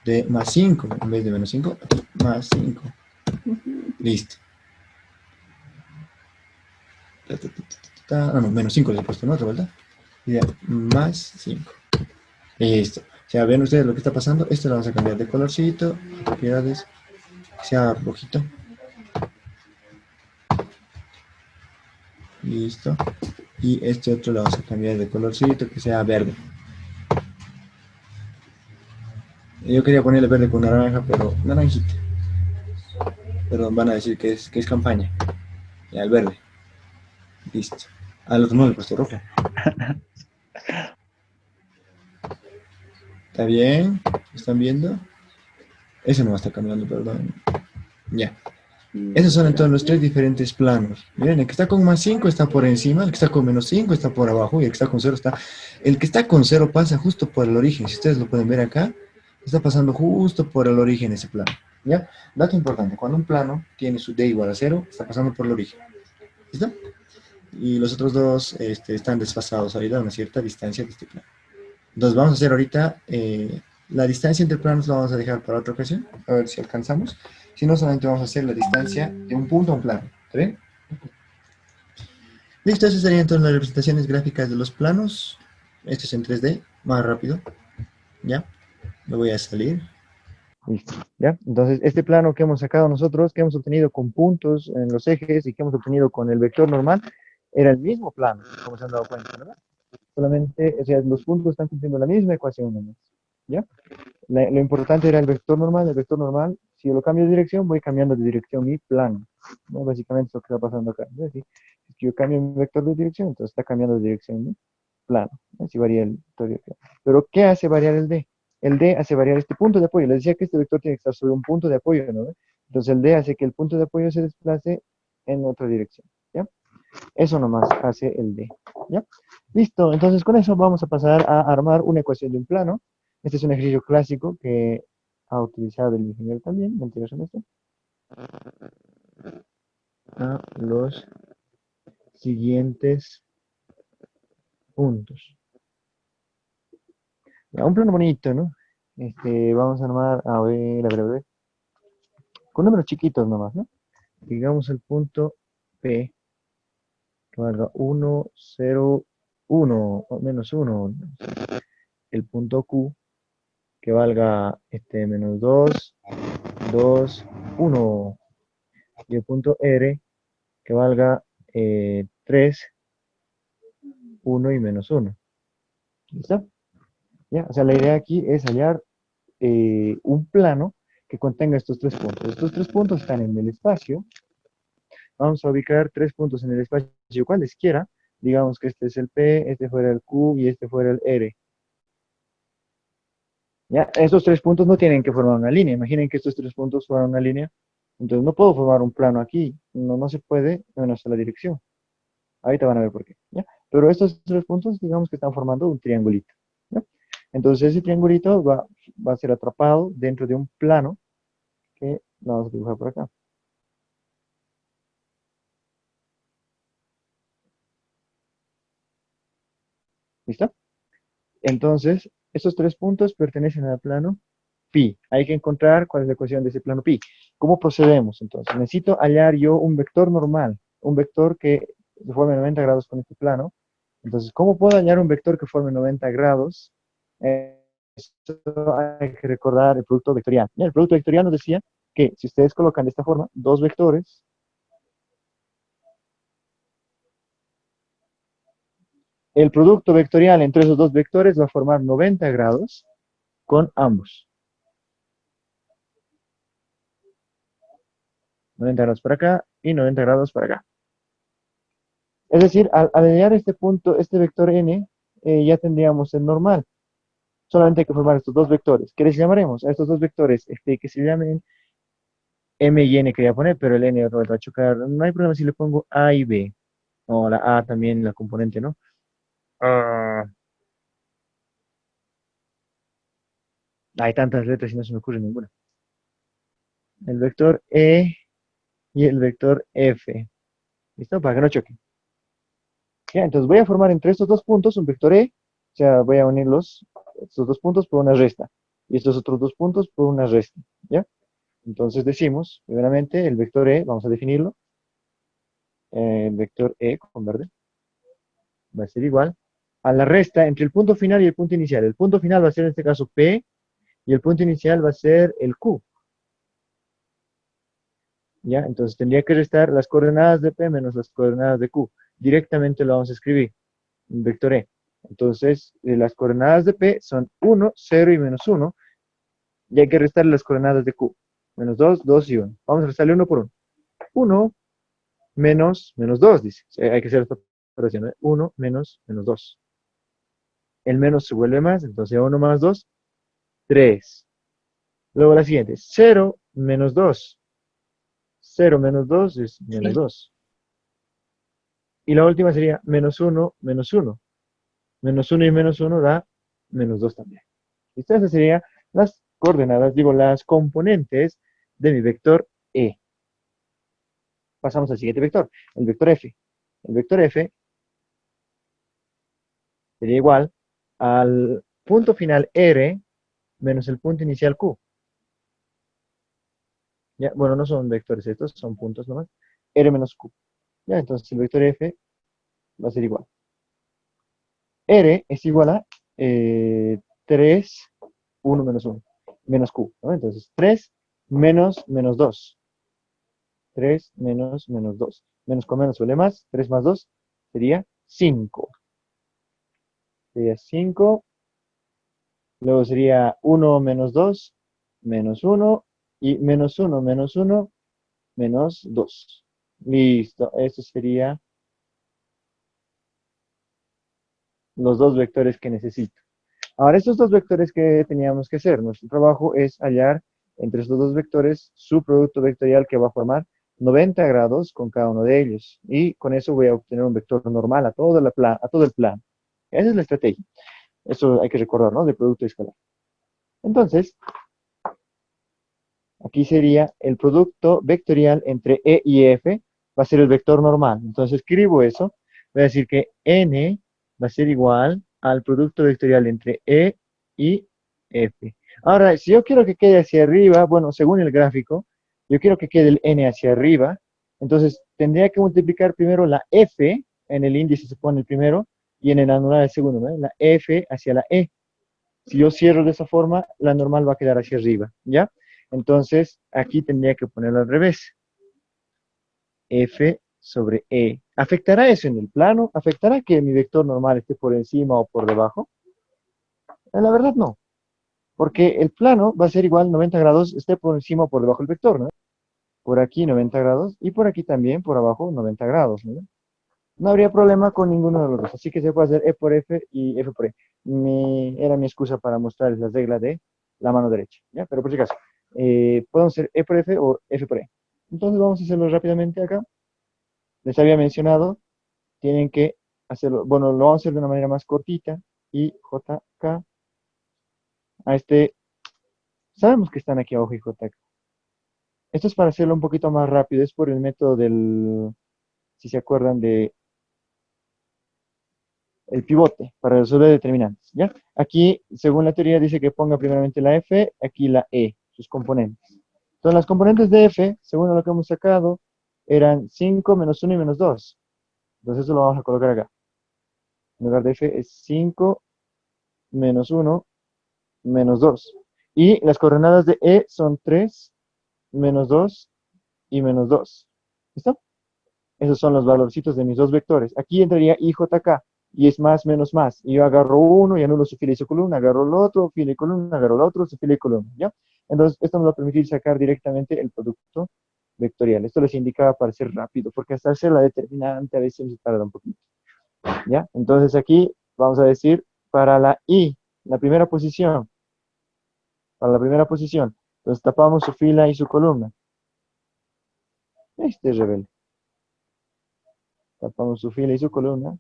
de más 5. En vez de menos 5, aquí más 5. Listo. No, menos 5 les he puesto en otro, ¿verdad? Y ya, más 5. Listo. O sea, ven ustedes lo que está pasando. Esto lo vamos a cambiar de colorcito. Propiedades. Que sea rojito. Listo. Y este otro lo vamos a cambiar de colorcito, que sea verde. Yo quería ponerle verde con naranja, pero naranjita. Pero van a decir que es campaña. Ya, el verde. Listo. Al otro no le he puesto rojo. ¿Está bien? ¿Están viendo? Ese no va a estar cambiando, perdón. Ya. Esos son entonces los 3 diferentes planos. Miren, el que está con más 5 está por encima, el que está con menos 5 está por abajo y el que está con 0 está... El que está con 0 pasa justo por el origen. Si ustedes lo pueden ver acá, está pasando justo por el origen ese plano. ¿Ya? Dato importante, cuando un plano tiene su D igual a 0, está pasando por el origen. ¿Listo? Y los otros dos están desfasados ahorita a una cierta distancia de este plano. Entonces vamos a hacer ahorita la distancia entre planos la vamos a dejar para otra ocasión, a ver si alcanzamos. Si no, solamente vamos a hacer la distancia de un punto a un plano. ¿Está bien? Listo, esas serían entonces las representaciones gráficas de los planos. Esto es en 3D, más rápido. ¿Ya? Me voy a salir. Listo, ¿ya? Entonces, este plano que hemos sacado nosotros, que hemos obtenido con puntos en los ejes y que hemos obtenido con el vector normal, era el mismo plano, como se han dado cuenta, ¿verdad? Solamente, o sea, los puntos están cumpliendo la misma ecuación nomás, ¿ya? Lo importante era el vector normal, si yo lo cambio de dirección, voy cambiando de dirección mi plano, ¿no? Básicamente es lo que está pasando acá, ¿no? Si yo cambio mi vector de dirección, entonces está cambiando de dirección mi plano, ¿no? Así varía el vector de dirección. Pero, ¿qué hace variar el D? El D hace variar este punto de apoyo. Les decía que este vector tiene que estar sobre un punto de apoyo, ¿no? Entonces el D hace que el punto de apoyo se desplace en otra dirección, ¿ya? Eso nomás hace el D, ¿ya? Listo, entonces con eso vamos a pasar a armar una ecuación de un plano. Este es un ejercicio clásico que ha utilizado el ingeniero también, en el anterior semestre. A los siguientes puntos. Ya, un plano bonito, ¿no? Vamos a armar, a ver, con números chiquitos nomás, ¿no? Digamos el punto P, que valga 1, 0, 1, o menos 1. El punto Q, que valga menos 2, 2, 1. Y el punto R, que valga 3, 1 y menos 1. ¿Listo? ¿Ya? O sea, la idea aquí es hallar un plano que contenga estos tres puntos. Estos tres puntos están en el espacio. Vamos a ubicar tres puntos en el espacio cualesquiera. Digamos que este es el P, este fuera el Q y este fuera el R. ¿Ya? Estos tres puntos no tienen que formar una línea. Imaginen que estos tres puntos forman una línea. Entonces no puedo formar un plano aquí. No, no se puede, menos a la dirección. Ahorita van a ver por qué. ¿Ya? Pero estos tres puntos, digamos que están formando un triangulito. ¿Ya? Entonces ese triangulito va a ser atrapado dentro de un plano que lo vamos a dibujar por acá. ¿Listo? Entonces, estos tres puntos pertenecen al plano pi. Hay que encontrar cuál es la ecuación de ese plano pi. ¿Cómo procedemos entonces? Necesito hallar yo un vector normal, un vector que forme 90 grados con este plano. Entonces, ¿cómo puedo hallar un vector que forme 90 grados? Esto hay que recordar el producto vectorial. El producto vectorial nos decía que si ustedes colocan de esta forma dos vectores, el producto vectorial entre esos dos vectores va a formar 90 grados con ambos. 90 grados para acá y 90 grados para acá. Es decir, al hallar este punto, este vector n, ya tendríamos el normal. Solamente hay que formar estos dos vectores. ¿Qué les llamaremos? A estos dos vectores que se llamen m y n quería poner, pero el n va a chocar. No hay problema si le pongo a y b. O la a también, la componente, ¿no? Ah, hay tantas letras y no se me ocurre ninguna. El vector e y el vector f. ¿Listo? Para que no choquen. Ya, entonces voy a formar entre estos dos puntos un vector e. O sea, voy a unir estos dos puntos por una resta. Y estos otros dos puntos por una resta. ¿Ya? Entonces decimos, primeramente, el vector e, vamos a definirlo. El vector e con verde va a ser igual a la resta entre el punto final y el punto inicial. El punto final va a ser en este caso P y el punto inicial va a ser el Q. ¿Ya? Entonces tendría que restar las coordenadas de P menos las coordenadas de Q. Directamente lo vamos a escribir, en vector E. Entonces, las coordenadas de P son 1, 0 y menos 1. Y hay que restar las coordenadas de Q. Menos 2, 2 y 1. Vamos a restarle uno por uno. 1 menos 2, dice. O sea, hay que hacer esta operación. 1 menos 2. El menos se vuelve más, entonces 1 más 2, 3. Luego la siguiente, 0 menos 2. 0 menos 2 es menos 2. Y la última sería menos 1 menos 1. Menos 1 y menos 1 da menos 2 también. ¿Listo? Esas serían las coordenadas, digo, las componentes de mi vector E. Pasamos al siguiente vector, el vector F. El vector F sería igual al punto final R menos el punto inicial Q. ¿Ya? Bueno, no son vectores estos, son puntos nomás. R menos Q. ¿Ya? Entonces el vector F va a ser igual. R es igual a 3, 1 menos 1, menos Q. ¿No? Entonces 3 menos 2. 3 menos 2. Menos con menos suele más. 3 más 2 sería 5. Sería 5. Luego sería 1 menos 2, menos 1. Y menos 1 menos 1, menos 2. Listo. Eso sería los dos vectores que necesito. Ahora, estos dos vectores que teníamos que hacer, nuestro trabajo es hallar entre estos dos vectores su producto vectorial que va a formar 90 grados con cada uno de ellos. Y con eso voy a obtener un vector normal a todo el plano. Esa es la estrategia. Eso hay que recordar, ¿no? De producto escalar. Entonces, aquí sería el producto vectorial entre E y F, va a ser el vector normal. Entonces escribo eso, voy a decir que N va a ser igual al producto vectorial entre E y F. Ahora, si yo quiero que quede hacia arriba, bueno, según el gráfico, yo quiero que quede el N hacia arriba, entonces tendría que multiplicar primero la F, en el índice se pone el primero, y en el anular el segundo, ¿no? La F hacia la E. Si yo cierro de esa forma, la normal va a quedar hacia arriba, ¿ya? Entonces, aquí tendría que ponerlo al revés. F sobre E. ¿Afectará eso en el plano? ¿Afectará que mi vector normal esté por encima o por debajo? La verdad no, porque el plano va a ser igual 90 grados, esté por encima o por debajo del vector, ¿no? Por aquí 90 grados y por aquí también, por abajo 90 grados, ¿no? No habría problema con ninguno de los dos, así que se puede hacer E por F y F por E. Era mi excusa para mostrarles la regla de la mano derecha, ¿ya? Pero por si acaso, podemos hacer E por F o F por E. Entonces vamos a hacerlo rápidamente acá. Les había mencionado, tienen que hacerlo, bueno, lo vamos a hacer de una manera más cortita, y JK, a este, sabemos que están aquí abajo y JK. Esto es para hacerlo un poquito más rápido, es por el método del, si se acuerdan de el pivote, para resolver determinantes, ¿ya? Aquí, según la teoría, dice que ponga primeramente la F, aquí la E, sus componentes. Entonces, las componentes de F, según lo que hemos sacado, eran 5 menos 1 y menos 2. Entonces, eso lo vamos a colocar acá. En lugar de F es 5 menos 1 menos 2. Y las coordenadas de E son 3, menos 2 y menos 2. ¿Listo? Esos son los valorcitos de mis dos vectores. Aquí entraría IJK y es más menos más. Y yo agarro uno y anulo su fila y su columna, agarro el otro, fila y columna, agarro el otro, su fila y columna. ¿Ya? Entonces, esto nos va a permitir sacar directamente el producto vectorial. Esto les indicaba para ser rápido, porque hasta hacer la determinante a veces se tarda un poquito. ¿Ya? Entonces aquí vamos a decir para la I, la primera posición, para la primera posición. Entonces tapamos su fila y su columna. Este es rebelde. Tapamos su fila y su columna.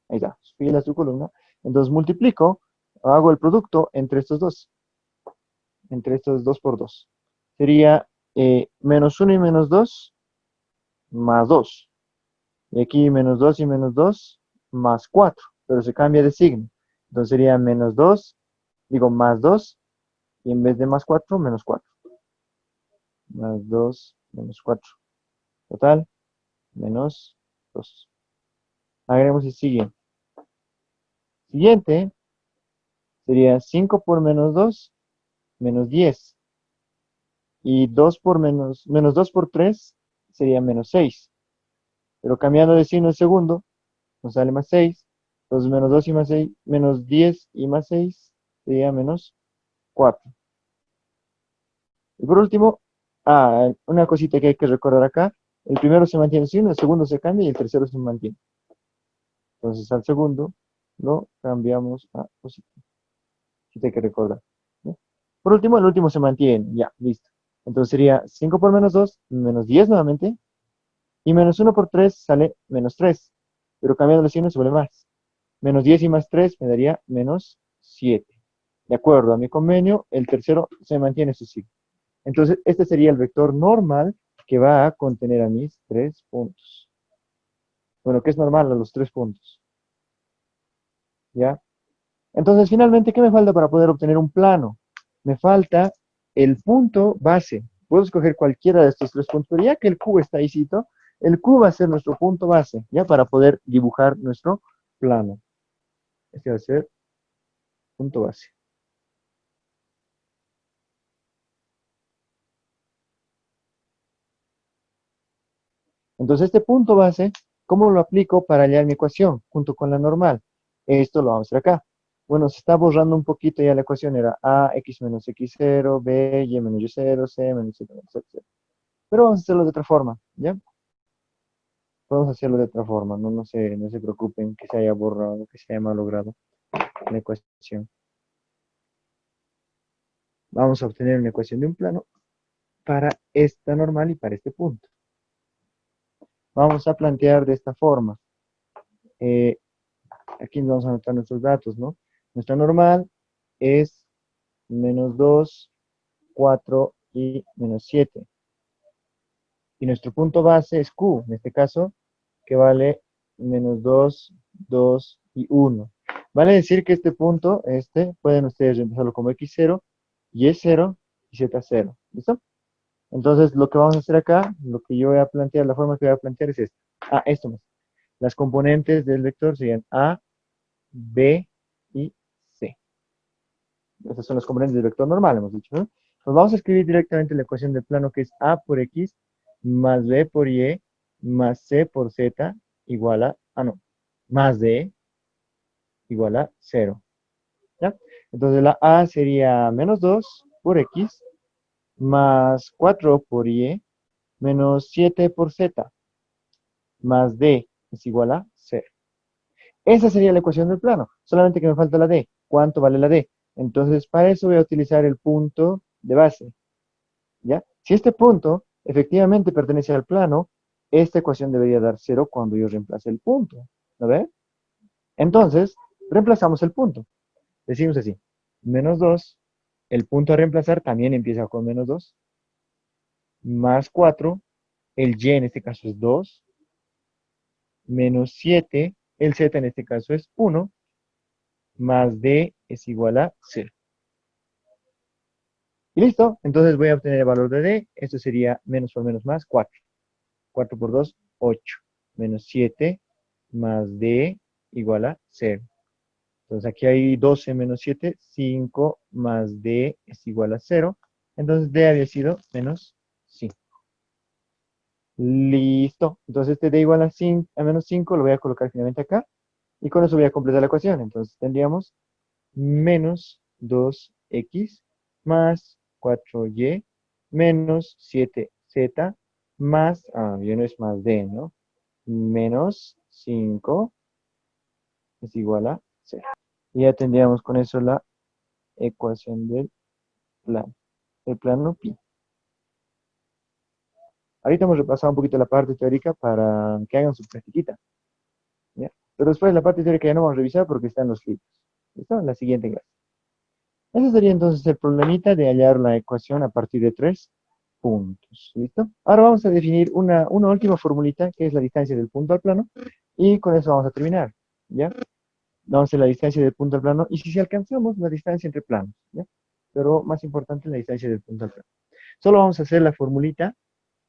Ahí está, su fila, su columna. Entonces multiplico, hago el producto entre estos dos por dos. Sería menos 1 y menos 2 más 2. Y aquí menos 2 y menos 2 más 4. Pero se cambia de signo. Entonces sería menos 2, digo más 2, y en vez de más 4, menos 4. Más 2, menos 4. Total, menos 2. Agregamos el siguiente. Siguiente sería 5 por menos 2, menos 10. Y 2 por menos 2 por 3 sería menos 6. Pero cambiando de signo el segundo, nos sale más 6. Entonces menos 2 y más 6, menos 10 y más 6 sería menos 4. Y por último, una cosita que hay que recordar acá. El primero se mantiene signo, el segundo se cambia y el tercero se mantiene. Entonces al segundo lo cambiamos a positivo. Así que hay que recordar, ¿no? Por último, el último se mantiene. Ya, listo. Entonces sería 5 por menos 2, menos 10 nuevamente. Y menos 1 por 3 sale menos 3. Pero cambiando los signos se vuelve más. Menos 10 y más 3 me daría menos 7. De acuerdo a mi convenio, el tercero se mantiene su signo. Entonces, este sería el vector normal que va a contener a mis 3 puntos. Bueno, que es normal a los 3 puntos. ¿Ya? Entonces, finalmente, ¿qué me falta para poder obtener un plano? Me falta el punto base. Puedo escoger cualquiera de estos 3 puntos, pero ya que el Q está ahí, el Q va a ser nuestro punto base, ya para poder dibujar nuestro plano. Este va a ser punto base. Entonces, este punto base, ¿cómo lo aplico para hallar mi ecuación junto con la normal? Esto lo vamos a hacer acá. Bueno, se está borrando un poquito ya la ecuación. Era a x menos x0, b y menos y0, c menos c menos x0. Pero vamos a hacerlo de otra forma, ¿ya? Podemos hacerlo de otra forma, no se preocupen que se haya borrado, que se haya malogrado la ecuación. Vamos a obtener una ecuación de un plano para esta normal y para este punto. Vamos a plantear de esta forma. Eh, Aquí nos vamos a anotar nuestros datos, ¿no? Nuestra normal es menos 2, 4 y menos 7. Y nuestro punto base es Q, en este caso, que vale menos 2, 2 y 1. Vale decir que este punto, pueden ustedes reemplazarlo como x0, y0 y z0. ¿Listo? Entonces, lo que vamos a hacer acá, lo que yo voy a plantear, la forma que voy a plantear es esta. Ah, esto más. Las componentes del vector serían A, B y C. Estas son las componentes del vector normal, hemos dicho, ¿no? Pues vamos a escribir directamente la ecuación del plano que es A por X más B por Y más C por Z igual a, no, más D igual a 0. ¿Ya? Entonces la A sería menos 2 por X más 4 por Y menos 7 por Z más D es igual a 0. Esa sería la ecuación del plano, solamente que me falta la D. ¿Cuánto vale la D? Entonces, para eso voy a utilizar el punto de base, ¿ya? Si este punto efectivamente pertenece al plano, esta ecuación debería dar 0 cuando yo reemplace el punto, ¿lo ves? Entonces, reemplazamos el punto. Decimos así, menos 2, el punto a reemplazar también empieza con menos 2, más 4, el y en este caso es 2, menos 7, el z en este caso es 1, más d es igual a 0. Y listo, entonces voy a obtener el valor de d, esto sería menos por menos más, 4. 4 por 2, 8, menos 7, más d igual a 0. Entonces aquí hay 12 menos 7, 5 más d es igual a 0. Entonces d había sido menos 5. Listo. Entonces este d igual a, 5, a menos 5 lo voy a colocar finalmente acá. Y con eso voy a completar la ecuación. Entonces tendríamos menos 2x más 4y menos 7z más, ya no es más d, ¿no? Menos 5 es igual a 0. Y ya tendríamos con eso la ecuación del plano pi. Ahorita hemos repasado un poquito la parte teórica para que hagan su practiquita, ¿ya? Pero después la parte teórica ya no vamos a revisar porque está en los libros. ¿Listo? En la siguiente clase. Ese sería entonces el problemita de hallar la ecuación a partir de 3 puntos. ¿Listo? Ahora vamos a definir una última formulita que es la distancia del punto al plano y con eso vamos a terminar. ¿Ya? Vamos a hacer la distancia del punto al plano y si alcanzamos la distancia entre planos. ¿Ya? Pero más importante la distancia del punto al plano. Solo vamos a hacer la formulita,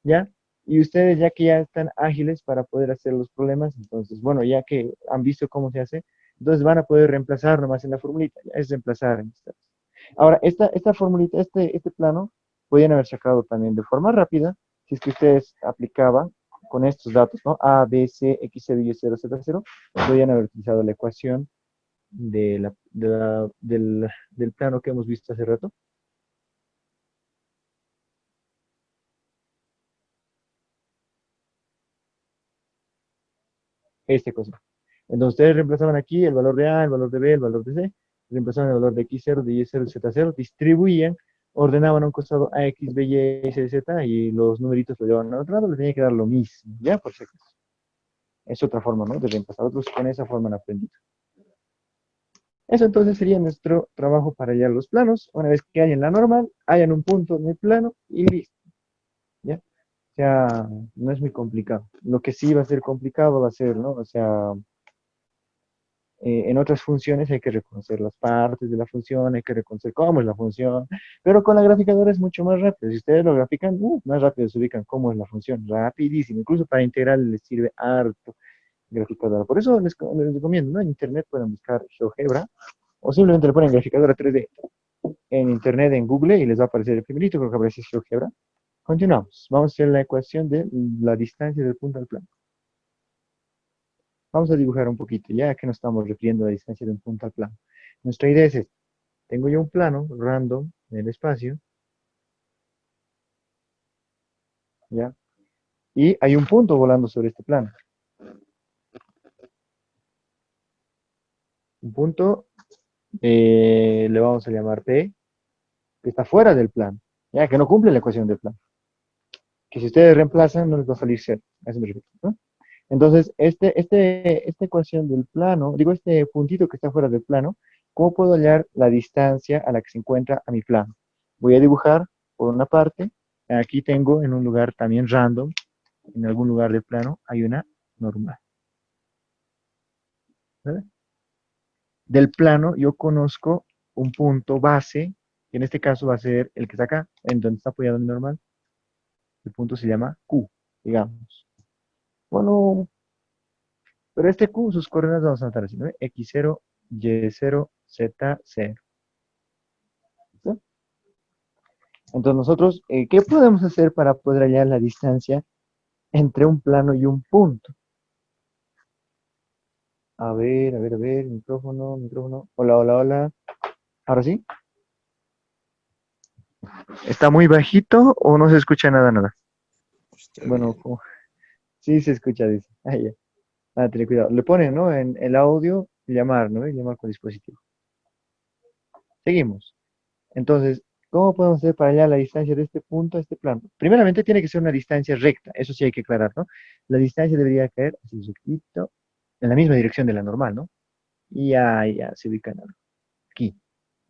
¿ya? Y ustedes ya que ya están ágiles para poder hacer los problemas, entonces, bueno, ya que han visto cómo se hace, entonces van a poder reemplazar nomás en la formulita, ya es reemplazar en esta. Ahora, esta formulita, este plano, podían haber sacado también de forma rápida, si es que ustedes aplicaban con estos datos, ¿no? A, B, C, X, Y, 0, Z, 0, podían haber utilizado la ecuación del plano que hemos visto hace rato. Este cosa. Entonces ustedes reemplazaban aquí el valor de A, el valor de B, el valor de C, reemplazaban el valor de X0, de Y0, de Z0, distribuían, ordenaban a un costado A, X, B, Y, S, Z y los numeritos lo llevaban al otro lado, les tenía que dar lo mismo, ¿ya? Por si acaso. Es otra forma, ¿no? De reemplazar. Otros con esa forma han aprendido. Eso entonces sería nuestro trabajo para hallar los planos. Una vez que hayan la normal, hayan un punto en el plano y listo, ¿ya? O sea, no es muy complicado. Lo que sí va a ser complicado va a ser, ¿no? O sea, en otras funciones hay que reconocer las partes de la función, hay que reconocer cómo es la función, pero con la graficadora es mucho más rápido. Si ustedes lo grafican, más rápido se ubican cómo es la función, rapidísimo. Incluso para integral les sirve harto graficadora. Por eso les recomiendo, ¿no? En internet pueden buscar GeoGebra o simplemente le ponen graficadora 3D en internet, en Google, y les va a aparecer el primerito, creo que aparece GeoGebra. Continuamos. Vamos a hacer la ecuación de la distancia del punto al plano. Vamos a dibujar un poquito, ya que nos estamos refiriendo a la distancia de un punto al plano. Nuestra idea es esta. Tengo yo un plano random en el espacio, ¿ya? Y hay un punto volando sobre este plano. Un punto, le vamos a llamar P, que está fuera del plano, ya que no cumple la ecuación del plano. Que si ustedes reemplazan, no les va a salir cero. A eso me refiero, ¿no? Entonces, esta ecuación del plano, digo, este puntito que está fuera del plano, ¿cómo puedo hallar la distancia a la que se encuentra a mi plano? Voy a dibujar por una parte, aquí tengo en un lugar también random, en algún lugar del plano, hay una normal. ¿vale? Del plano yo conozco un punto base, que en este caso va a ser el que está acá, en donde está apoyado mi normal. El punto se llama Q, digamos. Bueno, pero este Q, sus coordenadas vamos a anotar así, ¿no? X0, Y0, Z0. ¿Sí? Entonces nosotros, ¿qué podemos hacer para poder hallar la distancia entre un plano y un punto? A ver, micrófono, micrófono. Hola, hola, hola. ¿Ahora sí? ¿Está muy bajito o no se escucha nada, nada? Está Bueno, bien. sí se escucha, dice. Ah, ya. Ah, tener cuidado. Le ponen, ¿no? En el audio, llamar, ¿no? Y llamar con dispositivo. Seguimos. Entonces, ¿cómo podemos hacer para hallar la distancia de este punto a este plano? Primeramente tiene que ser una distancia recta, eso sí hay que aclarar, ¿no? La distancia debería caer así rectito, en la misma dirección de la normal, ¿no? Y ya se ubican aquí.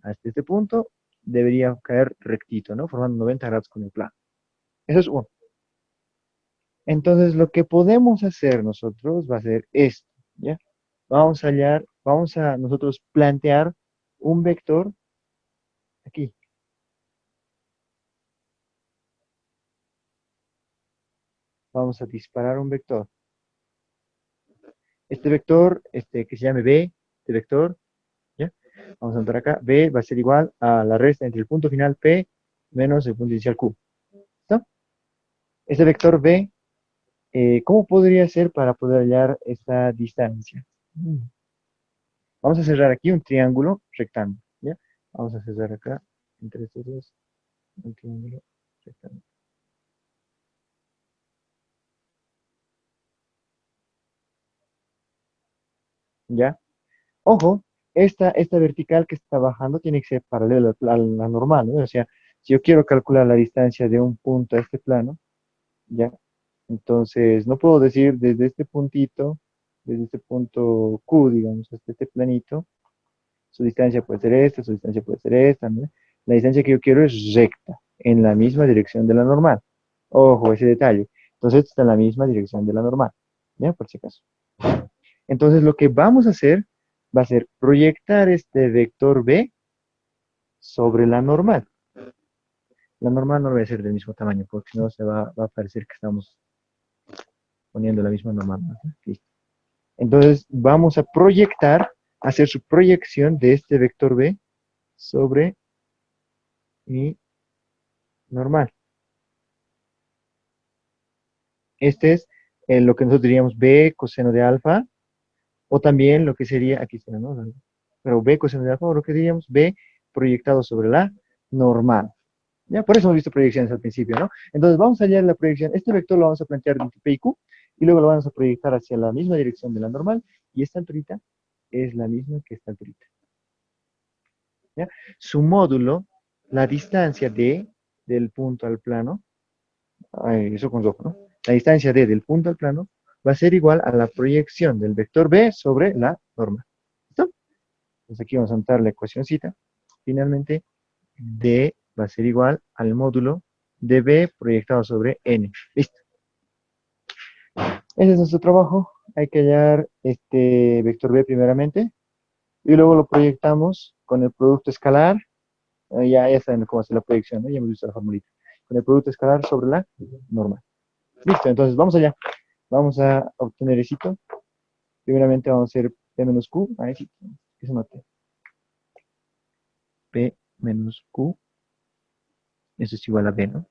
Hasta este punto debería caer rectito, ¿no? Formando 90 grados con el plano. Eso es uno. Entonces, lo que podemos hacer nosotros va a ser esto, ¿ya? Vamos a hallar, vamos a nosotros plantear un vector aquí. Vamos a disparar un vector. Este vector, que se llame B, este vector, ¿ya? Vamos a anotar acá, B va a ser igual a la resta entre el punto final P menos el punto inicial Q. ¿Listo? Este vector B, ¿cómo podría ser para poder hallar esta distancia? Vamos a cerrar aquí un triángulo rectángulo, ¿ya? Vamos a cerrar acá, entre estos dos, un triángulo rectángulo. ¿Ya? Ojo, esta vertical que está bajando tiene que ser paralela a la normal, ¿no? O sea, si yo quiero calcular la distancia de un punto a este plano, ¿ya? Entonces, no puedo decir desde este puntito, desde este punto Q, digamos, hasta este planito, su distancia puede ser esta, su distancia puede ser esta, ¿no? La distancia que yo quiero es recta, en la misma dirección de la normal. Ojo, ese detalle. Entonces, está en la misma dirección de la normal, ¿ya? Por si acaso. Entonces, lo que vamos a hacer va a ser proyectar este vector B sobre la normal. La normal no va a ser del mismo tamaño, porque si no va a parecer que estamos poniendo la misma normal, ¿no? Listo. Entonces, vamos a proyectar, hacer su proyección de este vector B sobre mi normal. Este es lo que nosotros diríamos B coseno de alfa, o también lo que sería, aquí está, ¿no? Pero B coseno de alfa, o lo que diríamos B proyectado sobre la normal. Ya, por eso hemos visto proyecciones al principio, ¿no? Entonces vamos a hallar la proyección. Este vector lo vamos a plantear entre P y Q, y luego lo vamos a proyectar hacia la misma dirección de la normal, y esta alturita es la misma que esta alturita. ¿Ya? Su módulo, la distancia del punto al plano, eso con rojo, ¿no? La distancia del punto al plano va a ser igual a la proyección del vector B sobre la normal. ¿Listo? Entonces aquí vamos a anotar la ecuacióncita. Finalmente, D va a ser igual al módulo de B proyectado sobre N. Listo. Ese es nuestro trabajo. Hay que hallar este vector B primeramente y luego lo proyectamos con el producto escalar. Ya saben cómo hacer la proyección, ¿no? Ya hemos visto la formulita. Con el producto escalar sobre la normal. Listo, entonces vamos allá. Vamos a obtener éxito. Primeramente vamos a hacer P menos Q. Ahí sí, que se note. P menos Q. Eso es igual a B, ¿no?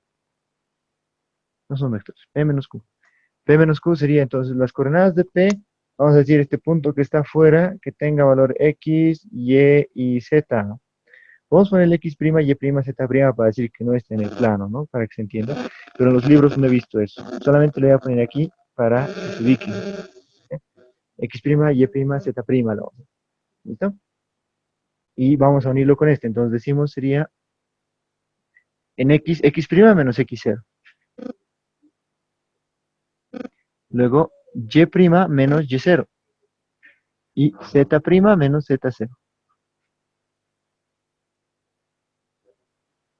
No son vectores. P menos Q. P menos Q sería entonces las coordenadas de P. Vamos a decir este punto que está afuera, que tenga valor X, Y y Z, ¿no? Vamos a poner X', Y', Z' para decir que no está en el plano, ¿no? Para que se entienda. Pero en los libros no he visto eso. Solamente lo voy a poner aquí para que se ubiquen. ¿Eh? X', Y', Z', lo vamos a hacer. ¿Listo? Y vamos a unirlo con este. Entonces decimos sería en X' menos X0. Luego Y' menos Y0. Y Z' menos Z0.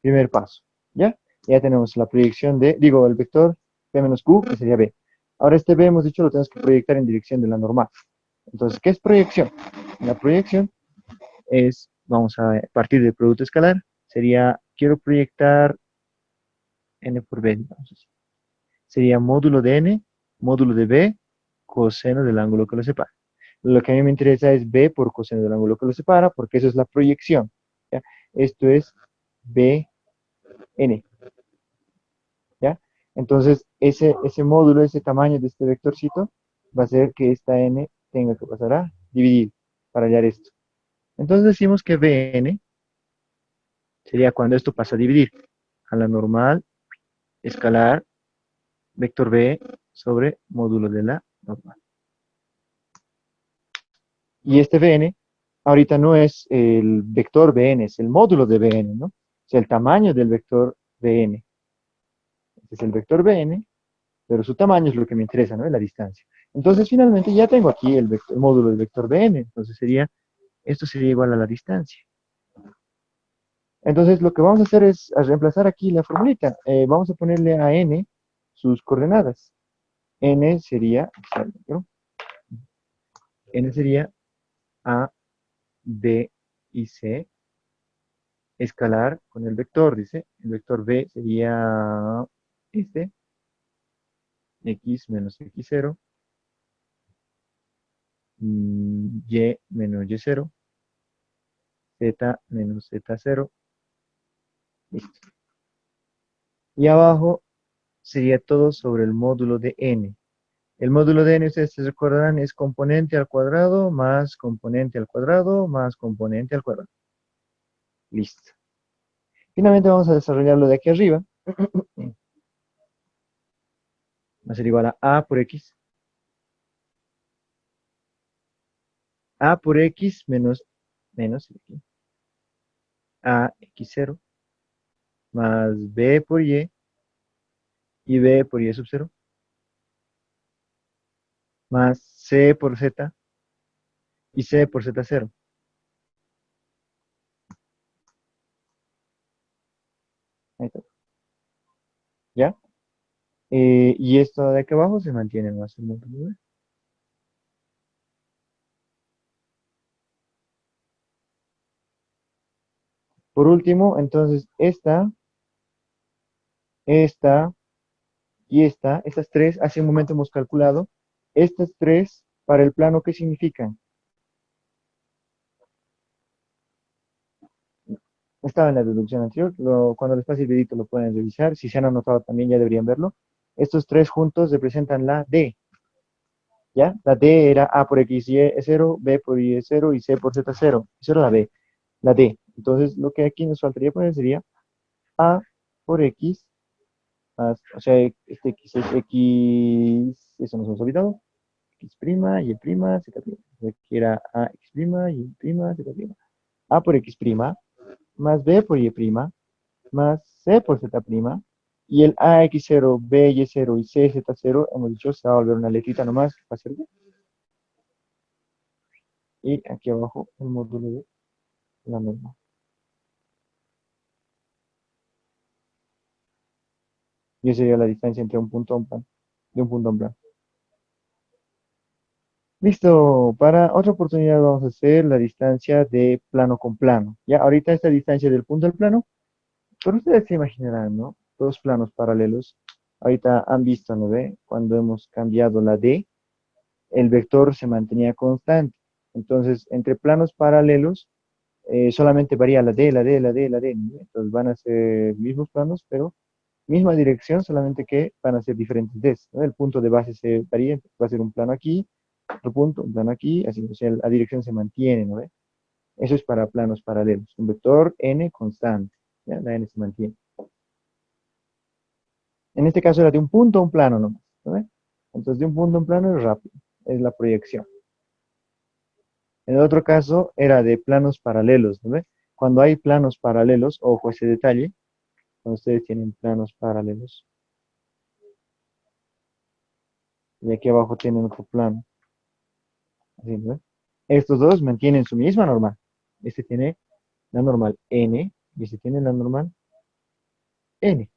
Primer paso. ¿Ya? Ya tenemos la proyección digo, el vector P menos Q, que sería B. Ahora este B hemos dicho lo tenemos que proyectar en dirección de la normal. Entonces, ¿qué es proyección? La proyección es, vamos a partir del producto escalar, sería, quiero proyectar n por b, digamos así. Sería módulo de n, módulo de b, coseno del ángulo que lo separa. Lo que a mí me interesa es b por coseno del ángulo que lo separa, porque eso es la proyección. ¿Ya? Esto es bn. ¿Ya? Entonces, ese módulo, ese tamaño de este vectorcito, va a hacer que esta n tenga que pasar a dividir para hallar esto. Entonces decimos que bn sería cuando esto pasa a dividir a la normal escalar vector b sobre módulo de la normal. Y este bn ahorita no es el vector bn, es el módulo de bn, ¿no? O sea, el tamaño del vector bn. Este es el vector bn, pero su tamaño es lo que me interesa, ¿no? Es la distancia. Entonces, finalmente ya tengo aquí el módulo del vector bn, entonces esto sería igual a la distancia. Entonces, lo que vamos a hacer es a reemplazar aquí la formulita. Vamos a ponerle a n sus coordenadas. N sería, ¿no? N sería A, B y C, escalar con el vector, dice. El vector B sería este, x menos x0, y menos y0, z menos z0, listo. Y abajo sería todo sobre el módulo de n. El módulo de n, ustedes se recordarán, es componente al cuadrado más componente al cuadrado más componente al cuadrado. Listo. Finalmente vamos a desarrollarlo de aquí arriba. Va a ser igual a A por X. A por X menos aquí, A X0 más B por y B por Y sub 0 más C por Z y C por Z0. Ahí está. ¿Ya? Y esto de aquí abajo se mantiene más el módulo B. Por último, entonces esta y estas tres, hace un momento hemos calculado, estas tres para el plano, ¿qué significan? Estaba en la deducción anterior, cuando les pase el videito lo pueden revisar, si se han anotado también ya deberían verlo. Estos tres juntos representan la D, ¿ya? La D era A por X y es 0, B por Y es 0 y C por Z 0. Eso era la B, la D. Entonces, lo que aquí nos faltaría poner sería A por X, más, o sea, este X es X, eso nos hemos olvidado, X prima, Y prima, Z prima. Aquí era A X prima, Y prima, Z prima. A por X prima, más B por Y prima, más C por Z prima, y el AX0, BY0 y CZ0, hemos dicho, se va a volver una letrita nomás, va a ser D. Y aquí abajo el módulo de la norma. Y esa sería la distancia entre un punto a un plano, de un punto a un plano. Listo, para otra oportunidad vamos a hacer la distancia de plano con plano. Ya, ahorita esta distancia del punto al plano, pero ustedes se imaginarán, ¿no? Dos planos paralelos. Ahorita han visto, ¿no ve? Cuando hemos cambiado la D, el vector se mantenía constante. Entonces, entre planos paralelos, solamente varía la D, la D, la D, la D, ¿no? Entonces van a ser mismos planos, pero misma dirección, solamente que van a ser diferentes Ds, ¿no? El punto de base se varía, va a ser un plano aquí, otro punto, un plano aquí, así, o sea, la dirección se mantiene, ¿no ve? Eso es para planos paralelos. Un vector n constante, ¿ya? La n se mantiene. En este caso era de un punto a un plano nomás, ¿no ve? Entonces de un punto a un plano es rápido, es la proyección. En el otro caso era de planos paralelos, ¿no ve? Cuando hay planos paralelos, ojo ese detalle, cuando ustedes tienen planos paralelos, y aquí abajo tienen otro plano, así, ¿no ve? Estos dos mantienen su misma normal. Este tiene la normal n, y este tiene la normal n.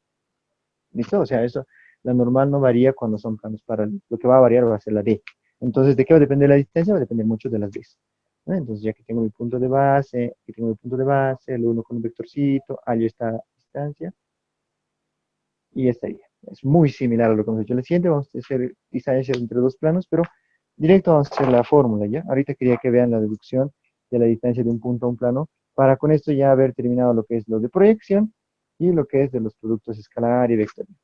¿Listo? O sea, eso, la normal no varía cuando son planos paralelos. Lo que va a variar va a ser la d. Entonces, ¿de qué va a depender la distancia? Va a depender mucho de las veces. ¿No? Entonces, ya que tengo mi punto de base, aquí tengo mi punto de base, el 1 con un vectorcito, hallo esta distancia, y ya estaría. Es muy similar a lo que hemos hecho en el siguiente. Vamos a hacer distancias entre dos planos, pero directo vamos a hacer la fórmula, ¿ya? Ahorita quería que vean la deducción de la distancia de un punto a un plano, para con esto ya haber terminado lo que es lo de proyección y lo que es de los productos escalar y vectorial.